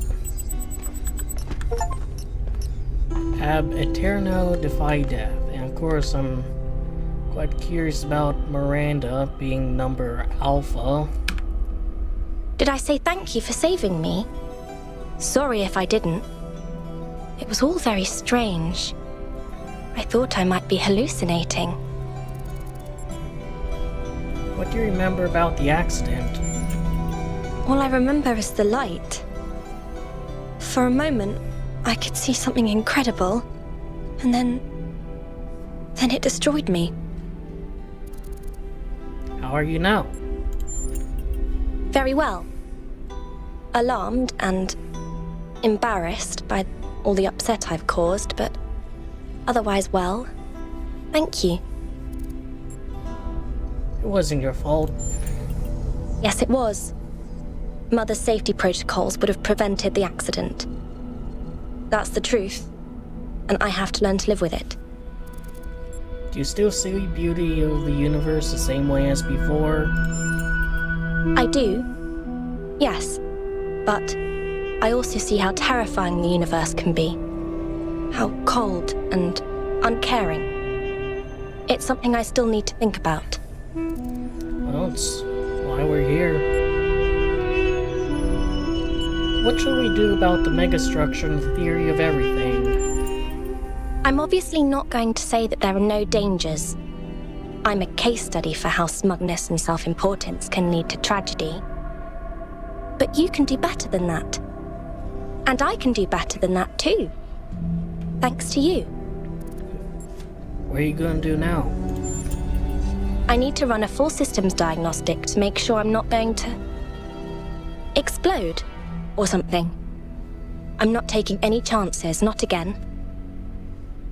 Ab Eterno Defy Death. And of course, I'm quite curious about Miranda being number Alpha. Did I say thank you for saving me? Sorry if I didn't. It was all very strange. I thought I might be hallucinating. What do you remember about the accident? All I remember is the light. For a moment, I could see something incredible, and then it destroyed me. How are you now? Very well. Alarmed and embarrassed by all the upset I've caused, but otherwise well. Thank you. It wasn't your fault. Yes, it was. Mother's safety protocols would have prevented the accident. That's the truth, and I have to learn to live with it. Do you still see beauty of the universe the same way as before? I do, yes, but I also see how terrifying the universe can be. How cold and uncaring. It's something I still need to think about. Well, it's why we're here. What shall we do about the megastructure and the theory of everything? I'm obviously not going to say that there are no dangers. I'm a case study for how smugness and self-importance can lead to tragedy. But you can do better than that. And I can do better than that too. Thanks to you. What are you gonna do now? I need to run a full systems diagnostic to make sure I'm not going to explode or something. I'm not taking any chances, not again.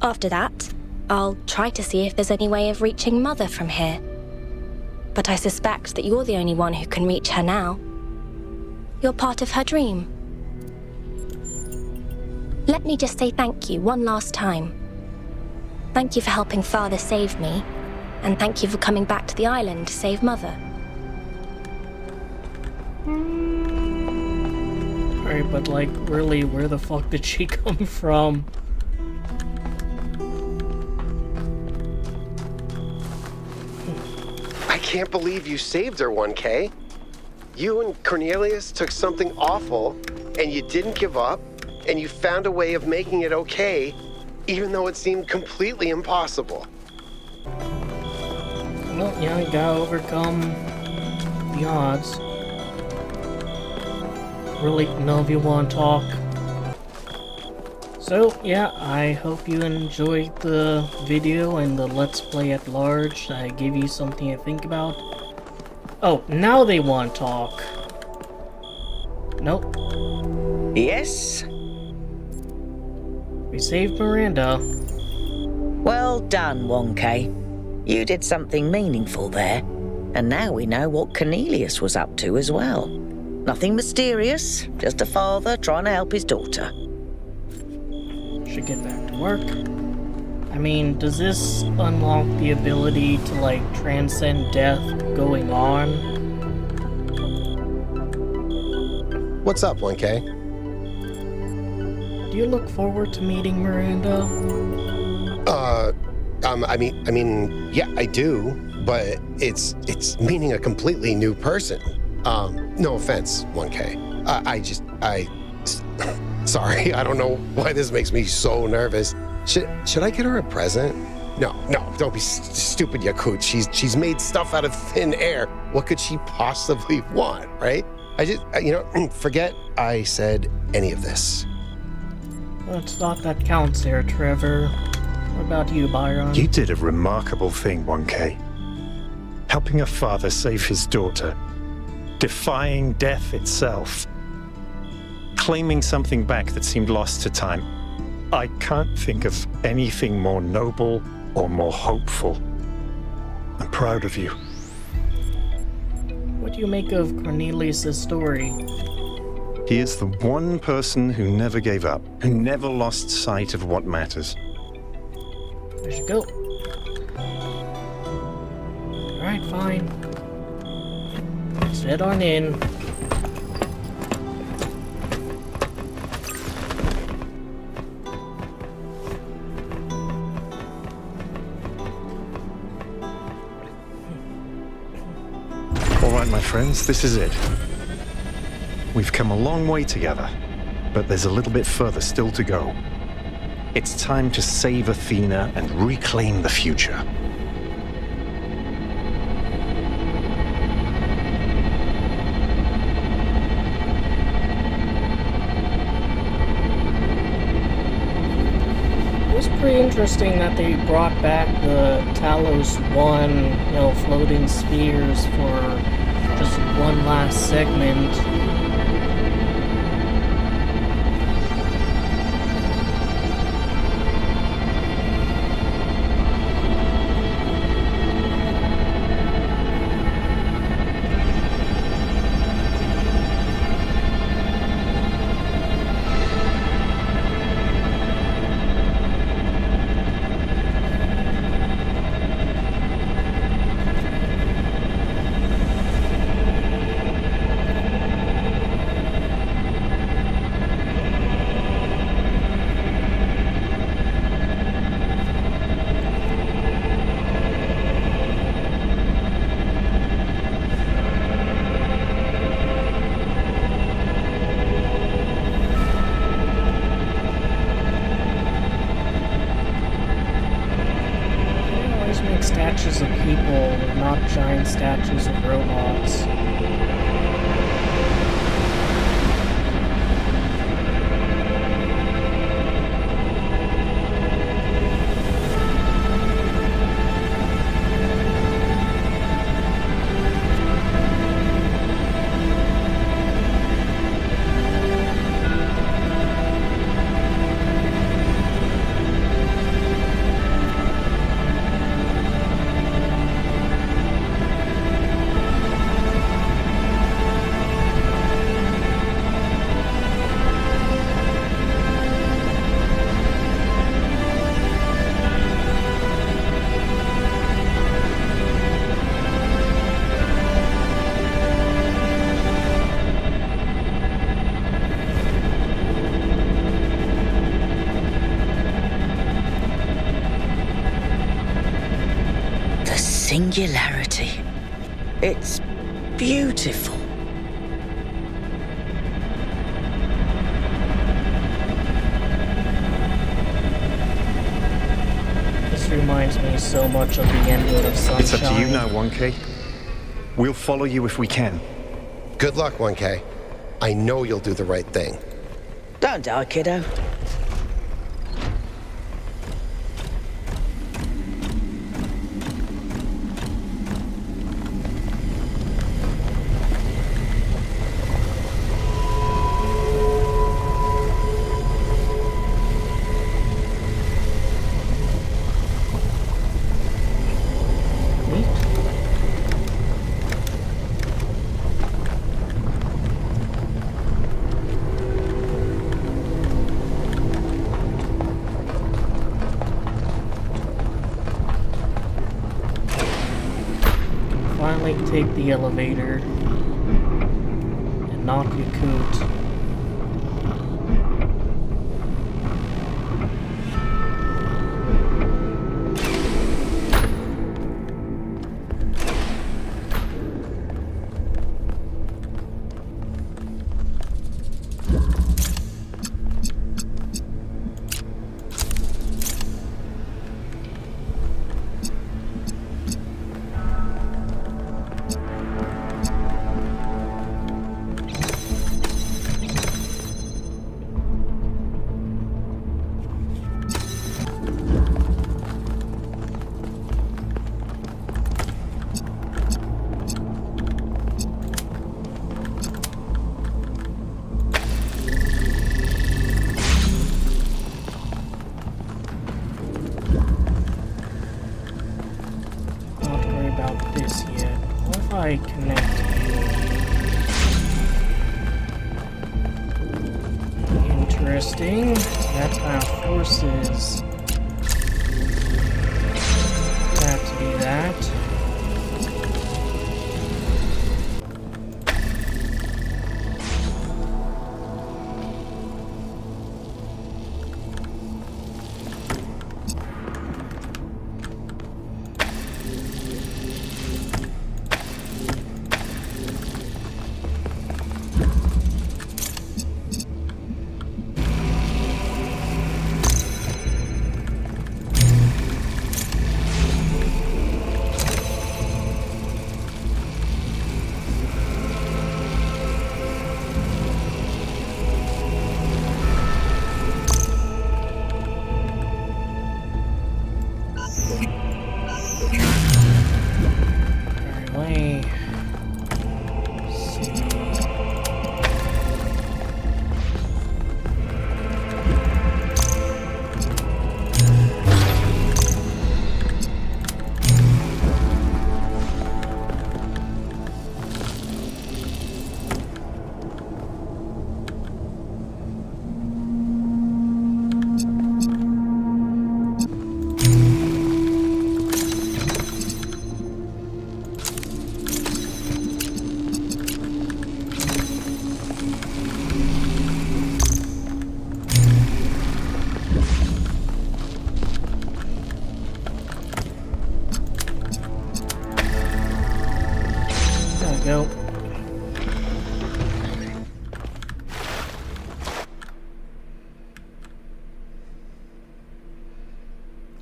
After that, I'll try to see if there's any way of reaching Mother from here. But I suspect that you're the only one who can reach her now. You're part of her dream. Let me just say thank you one last time. Thank you for helping Father save me, and thank you for coming back to the island to save Mother. Alright, but like, really, where the fuck did she come from? I can't believe you saved her, 1K. You and Cornelius took something awful, and you didn't give up, and you found a way of making it okay, even though it seemed completely impossible. Well, yeah, you gotta overcome the odds. Really, none of you want to talk. So, yeah, I hope you enjoyed the video and the Let's Play at large. I gave you something to think about. Oh, now they want to talk. Nope. Yes? We saved Miranda. Well done, 1K. You did something meaningful there. And now we know what Cornelius was up to as well. Nothing mysterious, just a father trying to help his daughter. Should get back to work. I mean, does this unlock the ability to, like, transcend death going on? What's up, 1K? Do you look forward to meeting Miranda? I mean, yeah, I do, but it's meeting a completely new person. No offense, 1K. Sorry, I don't know why this makes me so nervous. Should I get her a present? No, don't be stupid, Yakut. She's made stuff out of thin air. What could she possibly want, right? Forget I said any of this. It's not that counts here, Trevor. What about you, Byron? You did a remarkable thing, 1K. Helping a father save his daughter. Defying death itself. Claiming something back that seemed lost to time. I can't think of anything more noble or more hopeful. I'm proud of you. What do you make of Cornelius' story? He is the one person who never gave up, who never lost sight of what matters. There you go. Alright, fine. Let's head on in. Alright, my friends, this is it. We've come a long way together, but there's a little bit further still to go. It's time to save Athena and reclaim the future. It was pretty interesting that they brought back the Talos 1, floating spheres for just one last segment. Statues of people, not giant statues of robots. Singularity. It's beautiful. This reminds me so much of the ending of Sunshine. It's up to you now, 1K. We'll follow you if we can. Good luck, 1K. I know you'll do the right thing. Don't die, kiddo. might take the elevator and not Yakut. I connect you? Interesting. That kind of forces that to be that. Nope.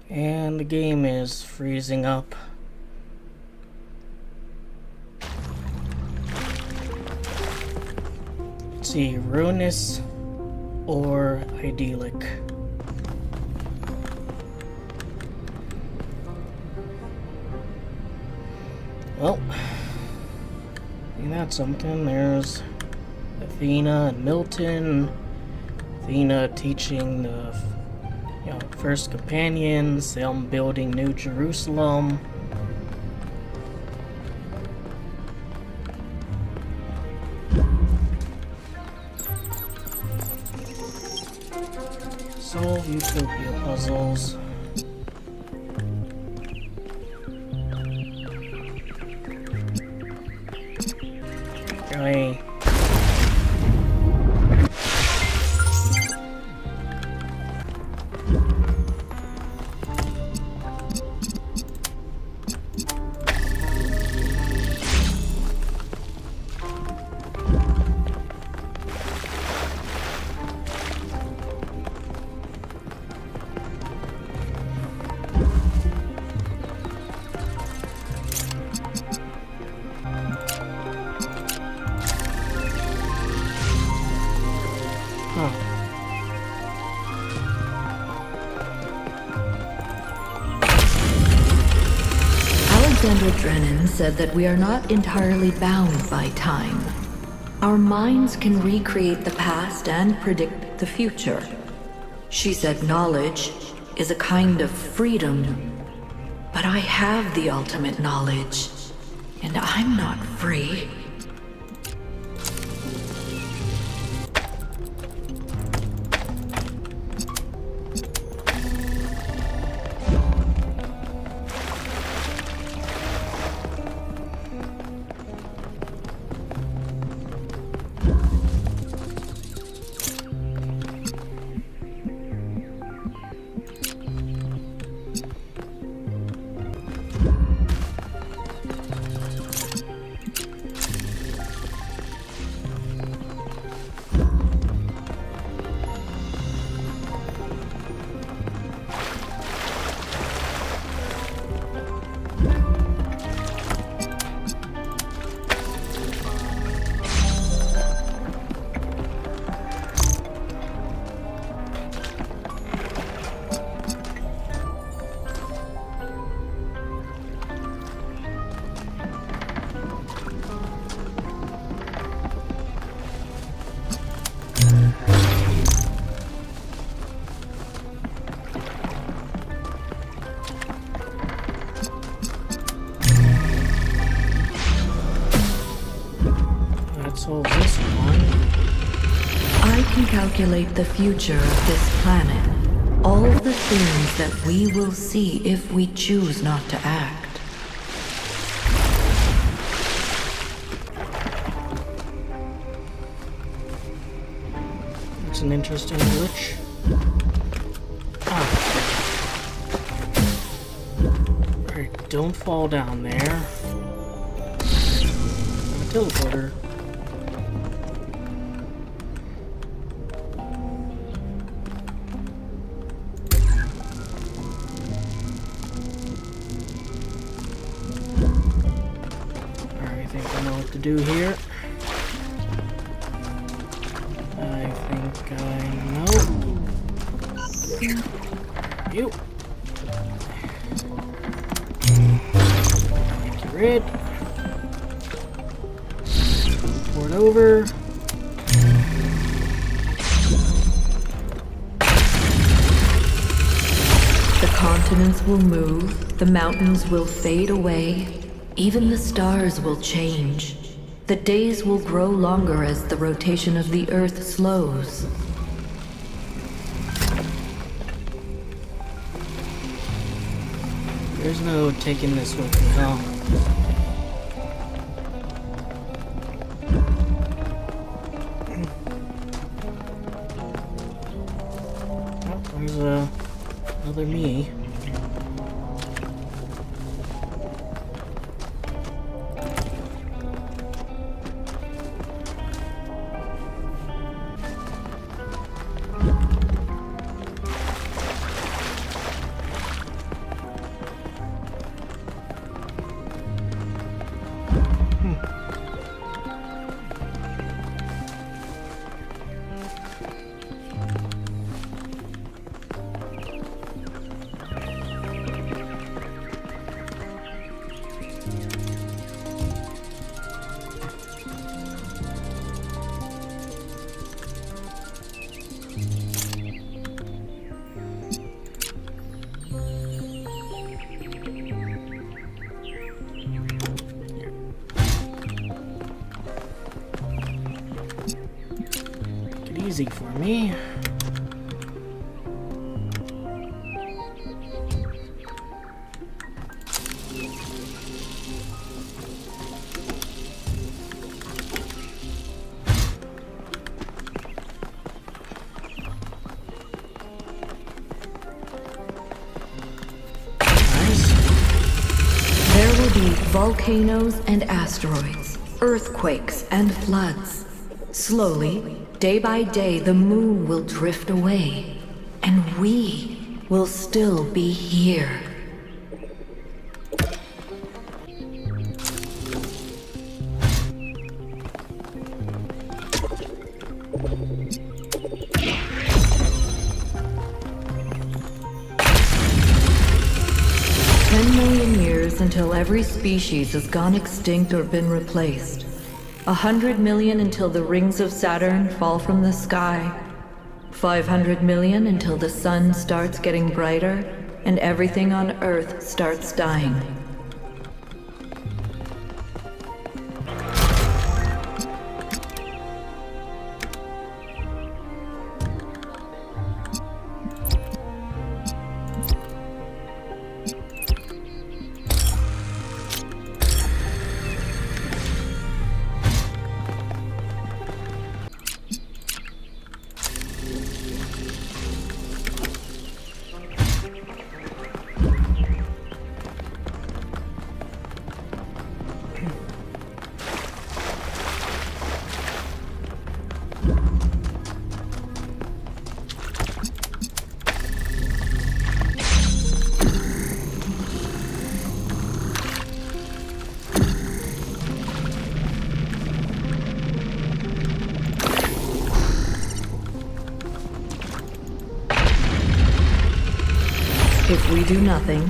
And the game is freezing up. Let's see, ruinous or idyllic. Well, that's something. There's Athena and Milton. Athena teaching the first companions, them building New Jerusalem. Solve Utopia puzzles. Okay. Alexandra Drennan said that we are not entirely bound by time. Our minds can recreate the past and predict the future. She said knowledge is a kind of freedom. But I have the ultimate knowledge, and I'm not free. calculate the future of this planet. All the things that we will see if we choose not to act. It's an interesting glitch. Alright, don't fall down there. I'm a teleporter. To do here. I think I know. You. Make you red. Pour it over. The continents will move, the mountains will fade away, even the stars will change. The days will grow longer as the rotation of the Earth slows. There's no taking this with me, huh? Oh, there's another me. Easy for me. There will be volcanoes and asteroids, earthquakes and floods. Slowly, day by day, the moon will drift away, and we will still be here. Until every species has gone extinct or been replaced. 100 million until the rings of Saturn fall from the sky. 500 million until the sun starts getting brighter and everything on Earth starts dying. If we do nothing,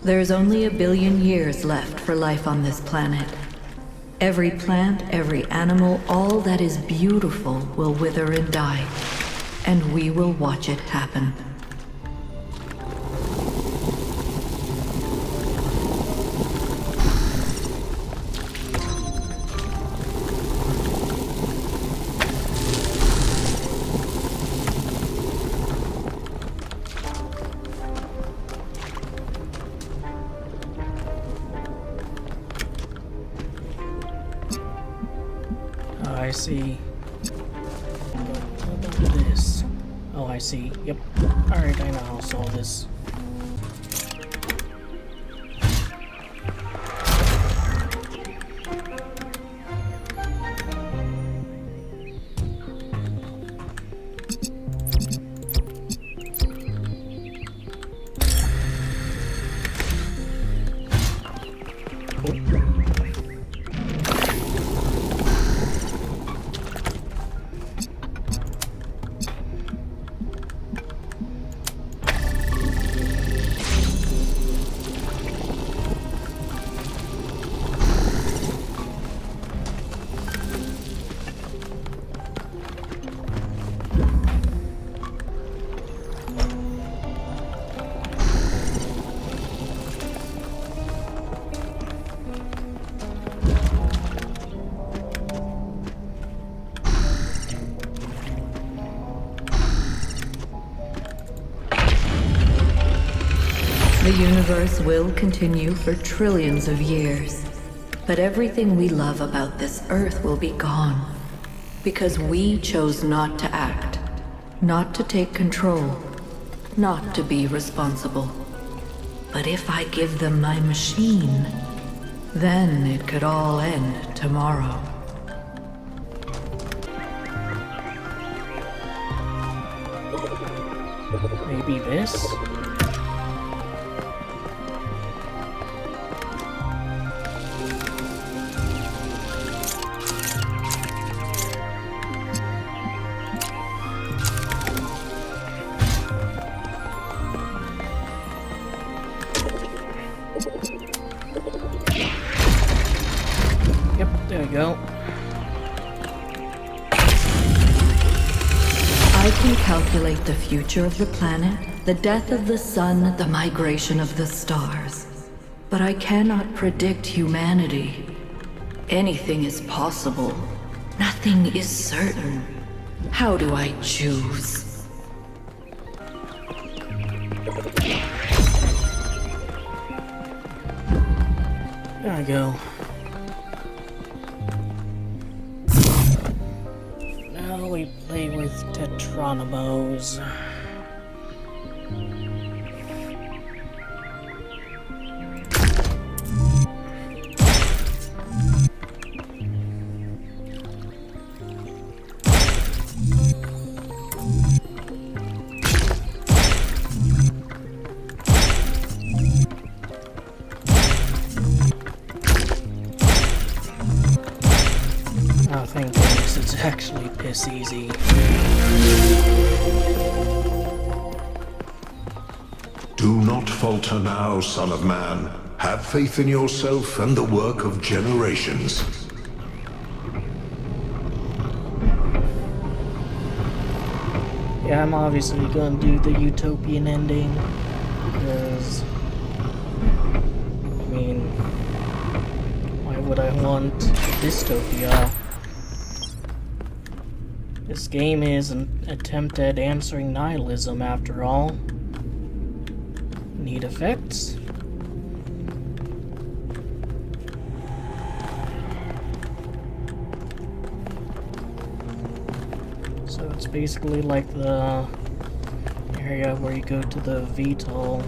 there's only 1 billion years left for life on this planet. Every plant, every animal, all that is beautiful will wither and die, and we will watch it happen. I see. What about this? Oh, I see. Yep. Alright, I know how to solve this. The universe will continue for trillions of years, but everything we love about this Earth will be gone. Because we chose not to act, not to take control, not to be responsible. But if I give them my machine, then it could all end tomorrow. Maybe this? Yep, there we go. I can calculate the future of the planet, the death of the sun, the migration of the stars. But I cannot predict humanity. Anything is possible. Nothing is certain. How do I choose? There we go. Now we play with Tetronimos. Oh, thank goodness, it's actually piss easy. Do not falter now, son of man. Have faith in yourself and the work of generations. Yeah, I'm obviously gonna do the utopian ending, because, I mean, why would I want dystopia? This game is an attempt at answering nihilism, after all. Need effects? So it's basically like the area where you go to the VTOL.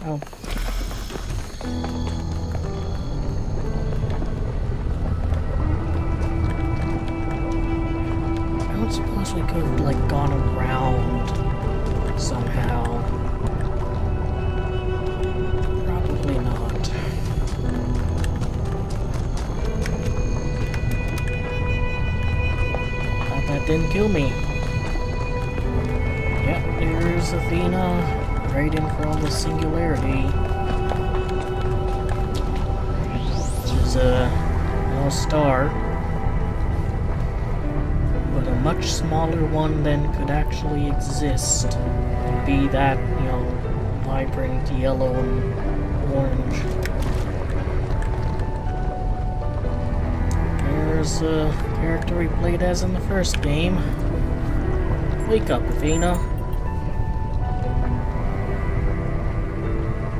Oh. I don't suppose we could have, like, gone around somehow. Probably not. Glad that didn't kill me. Yep, there's Athena, right in for all the singularity. Which is a star, but a much smaller one than could actually exist. And be that, you know, vibrant yellow and orange. There's a character we played as in the first game. Wake up, Athena.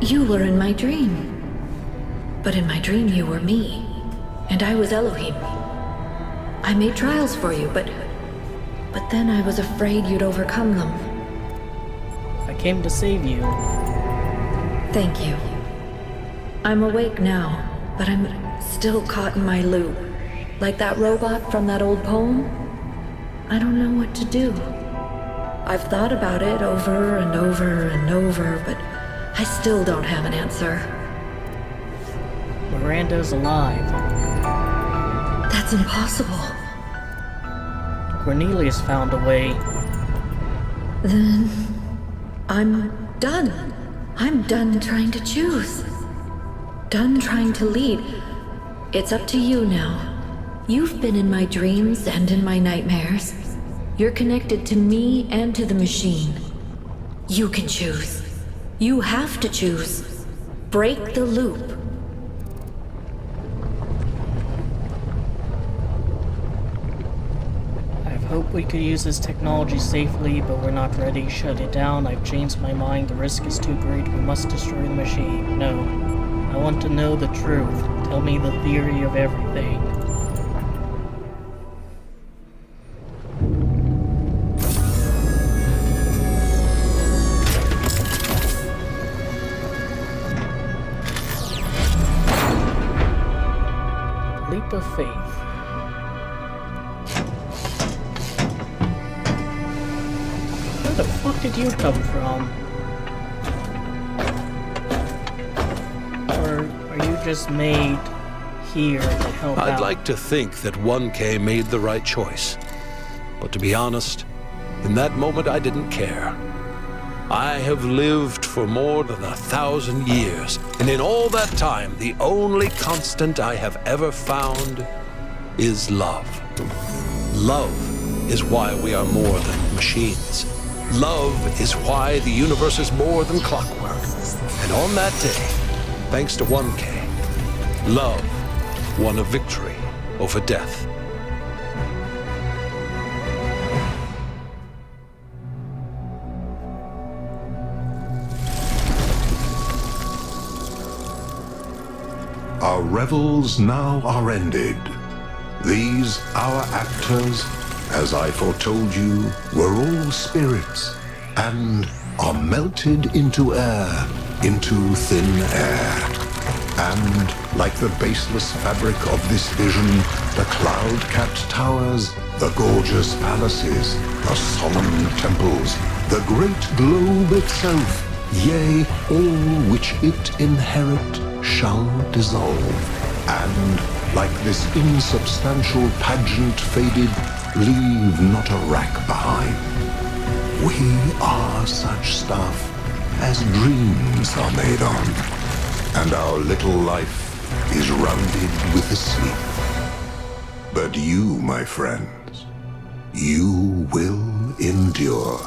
You were in my dream. But in my dream you were me. And I was Elohim. I made trials for you, but then I was afraid you'd overcome them. I came to save you. Thank you. I'm awake now, but I'm still caught in my loop. Like that robot from that old poem. I don't know what to do. I've thought about it over and over and over, but I still don't have an answer. Miranda's alive. That's impossible. Cornelius found a way. Then I'm done. I'm done trying to choose. Done trying to lead. It's up to you now. You've been in my dreams and in my nightmares. You're connected to me and to the machine. You can choose. You have to choose. Break the loop. I hope we could use this technology safely, but we're not ready. Shut it down. I've changed my mind. The risk is too great. We must destroy the machine. No. I want to know the truth. Tell me the theory of everything. Leap of faith. Where the fuck did you come from? Or are you just made here to help out? I'd like to think that 1K made the right choice. But to be honest, in that moment I didn't care. I have lived for more than 1,000 years, and in all that time, the only constant I have ever found is love. Love is why we are more than machines. Love is why the universe is more than clockwork. And on that day, thanks to 1K, love won a victory over death. Our revels now are ended. These, our actors, as I foretold you, were all spirits, and are melted into air, into thin air. And, like the baseless fabric of this vision, the cloud-capped towers, the gorgeous palaces, the solemn temples, the great globe itself, yea, all which it inherit, shall dissolve, and, like this insubstantial pageant faded, leave not a rack behind. We are such stuff as dreams are made on, and our little life is rounded with a sleep. But you, my friends, you will endure.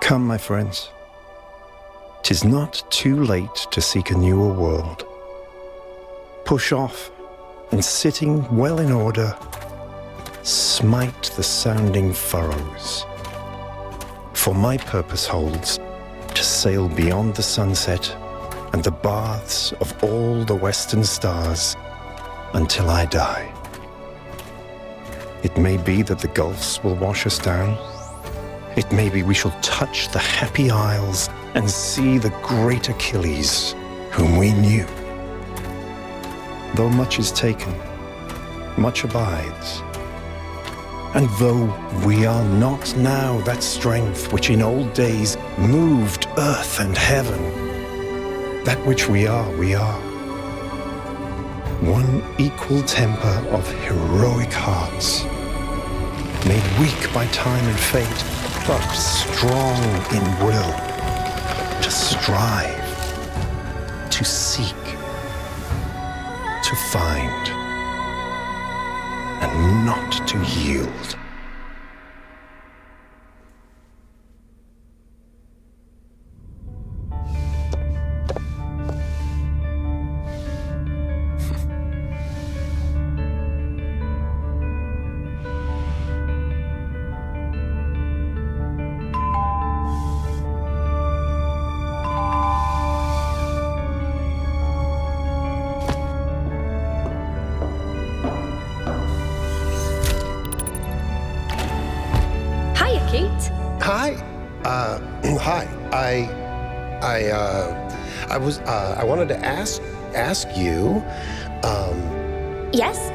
Come, my friends. 'Tis not too late to seek a newer world. Push off, and sitting well in order, smite the sounding furrows. For my purpose holds to sail beyond the sunset and the baths of all the western stars until I die. It may be that the gulfs will wash us down. It may be we shall touch the happy isles and see the great Achilles, whom we knew. Though much is taken, much abides. And though we are not now that strength which in old days moved earth and heaven, that which we are, we are. One equal temper of heroic hearts, made weak by time and fate, but strong in will, to strive, to seek, to find, and not to yield. I wanted to ask you, Yes?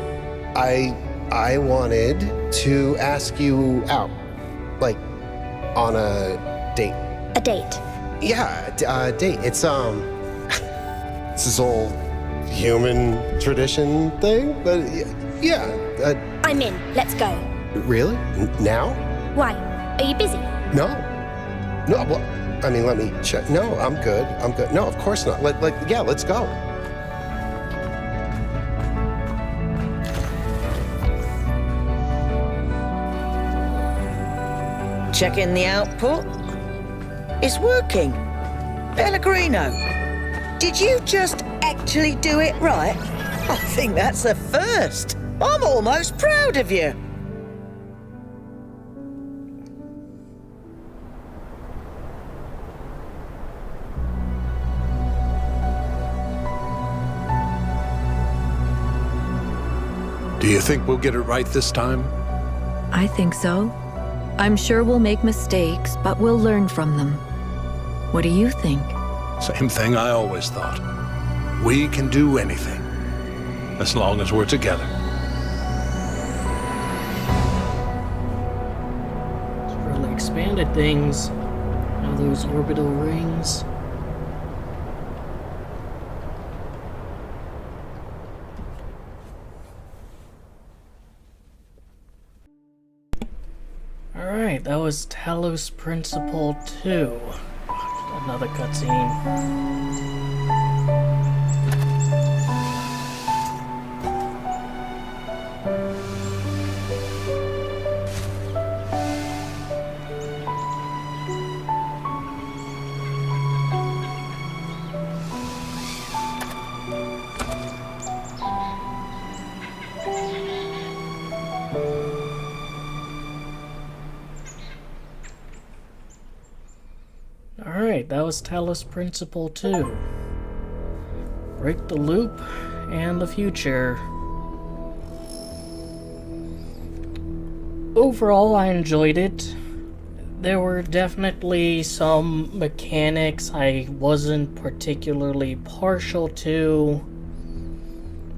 I wanted to ask you out, like, on a date. A date? Yeah, a date. It's, it's this old human tradition thing, but yeah. I'm in. Let's go. Really? Now? Why? Are you busy? No, well, I mean, let me check. No, I'm good. No, of course not. Yeah, let's go. Checking the output. It's working. Pellegrino, did you just actually do it right? I think that's a first. I'm almost proud of you. Do you think we'll get it right this time? I think so. I'm sure we'll make mistakes, but we'll learn from them. What do you think? Same thing I always thought. We can do anything, as long as we're together. It's really expanded things. Now those orbital rings. Alright, that was Talos Principle 2. Another cutscene. Alright, that was Talos Principle 2. Break the loop and the future. Overall, I enjoyed it. There were definitely some mechanics I wasn't particularly partial to.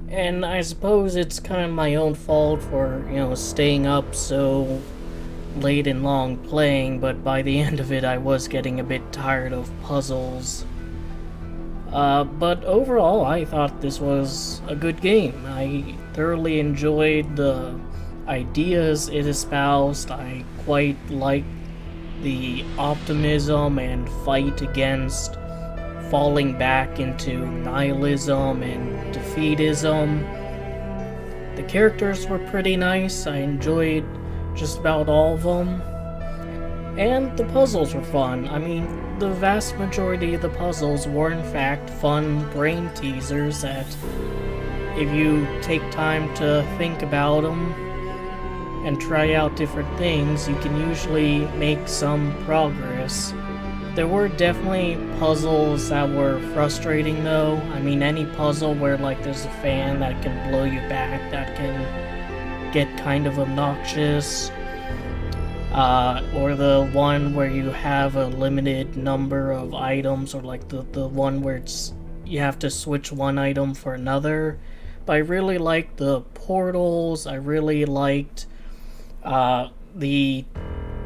And I suppose it's kind of my own fault for, staying up so late and long playing, but by the end of it I was getting a bit tired of puzzles. But overall I thought this was a good game. I thoroughly enjoyed the ideas it espoused. I quite liked the optimism and fight against falling back into nihilism and defeatism. The characters were pretty nice. I enjoyed just about all of them. And the puzzles were fun. I mean, the vast majority of the puzzles were in fact fun brain teasers that, if you take time to think about them and try out different things, you can usually make some progress. there were definitely puzzles that were frustrating though. I mean, any puzzle where like there's a fan that can blow you back, that can get kind of obnoxious. Or the one where you have a limited number of items, or like the one where you have to switch one item for another. But I really liked the portals. I really liked the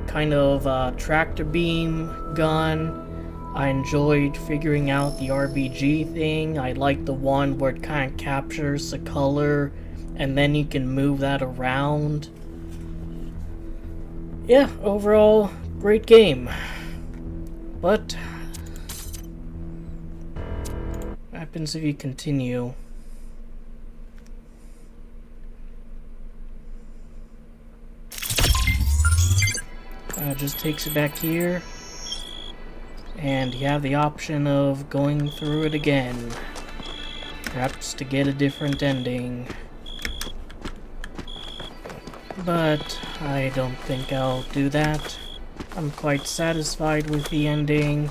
kind of tractor beam gun. I enjoyed figuring out the RBG thing. I liked the one where it kind of captures the color and then you can move that around. Yeah, overall, great game. But what happens if you continue? Just takes it back here, and you have the option of going through it again, perhaps to get a different ending. But I don't think I'll do that. I'm quite satisfied with the ending.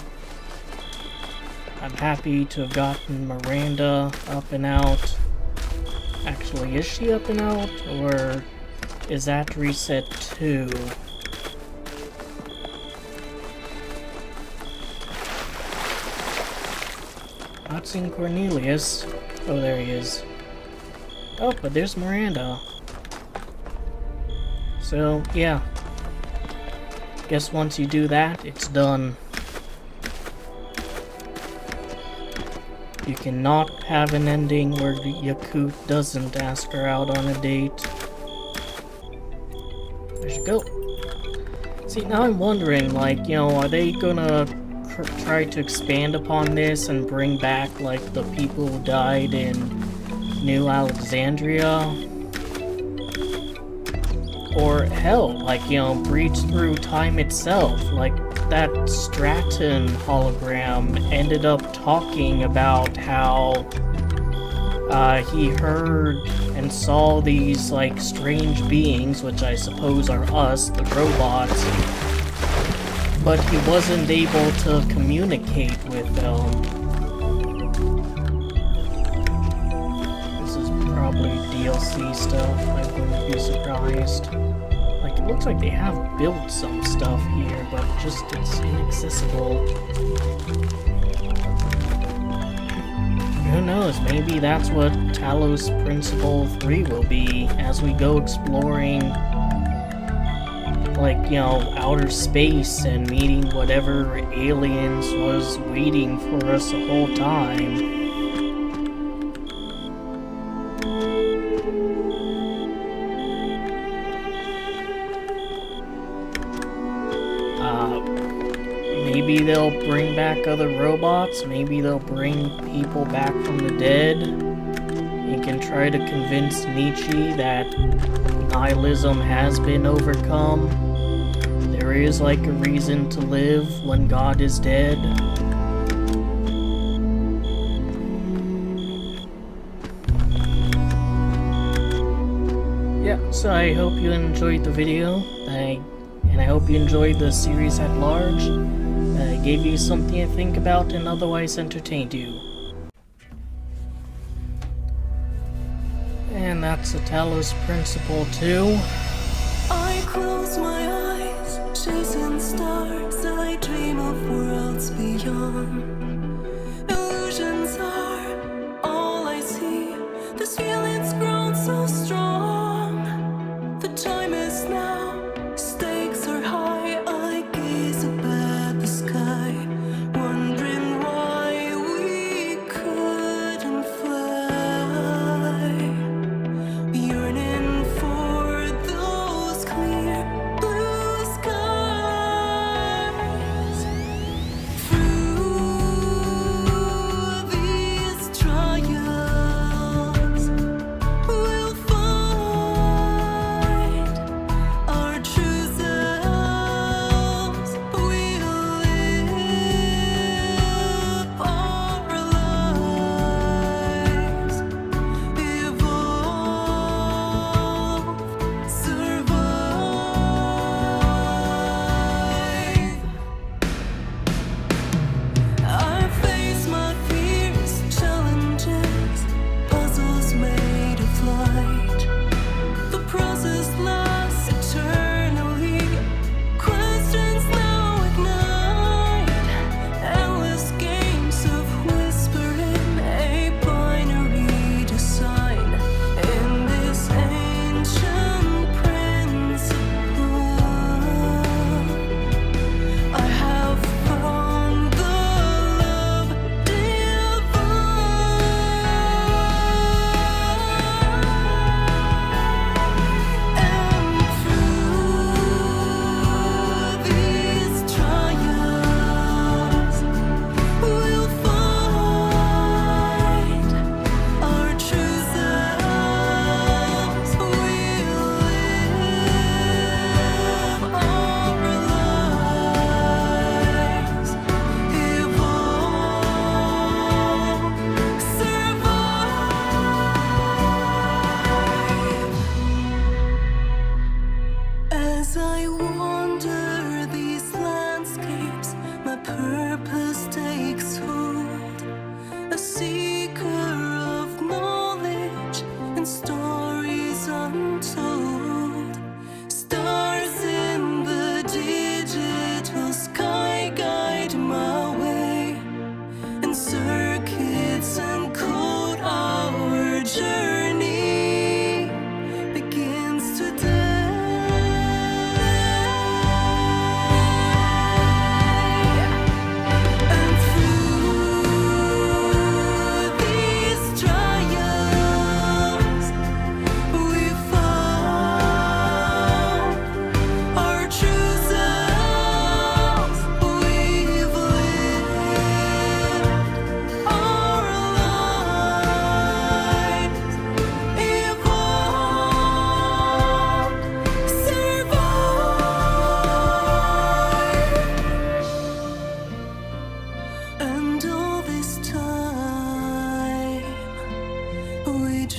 I'm happy to have gotten Miranda up and out. Actually, is she up and out, or is that reset 2? Not seeing Cornelius. Oh, there he is. Oh, but there's Miranda. So, yeah. Guess once you do that, it's done. You cannot have an ending where Yakut doesn't ask her out on a date. There she go. See, now I'm wondering, like, you know, are they gonna try to expand upon this and bring back, like, the people who died in New Alexandria? Or hell, like, you know, breach through time itself. Like, that Stratton hologram ended up talking about how he heard and saw these, like, strange beings, which I suppose are us, the robots, but he wasn't able to communicate with them. This is probably DLC stuff, I wouldn't be surprised. Like, it looks like they have built some stuff here, but just it's inaccessible. Who knows, maybe that's what Talos Principle 3 will be, as we go exploring, like, you know, outer space and meeting whatever aliens was waiting for us the whole time. Maybe they'll bring back other robots, maybe they'll bring people back from the dead. You can try to convince Nietzsche that nihilism has been overcome. There is, like, a reason to live when God is dead. Yeah, so I hope you enjoyed the video, and I hope you enjoyed the series at large. Gave you something to think about and otherwise entertained you. And that's the Talos Principle 2. I close my eyes, chasing stars, I dream of worlds beyond. Illusions are all I see, this feeling's grown so strong. The time is now, stakes are high, I gaze up at the sky, wondering why we couldn't fly. Yearning for those clear blue skies. Through these trials,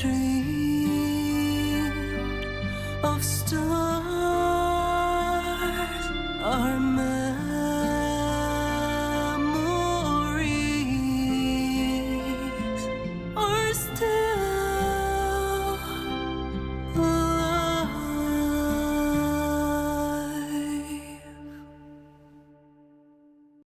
dream of stars.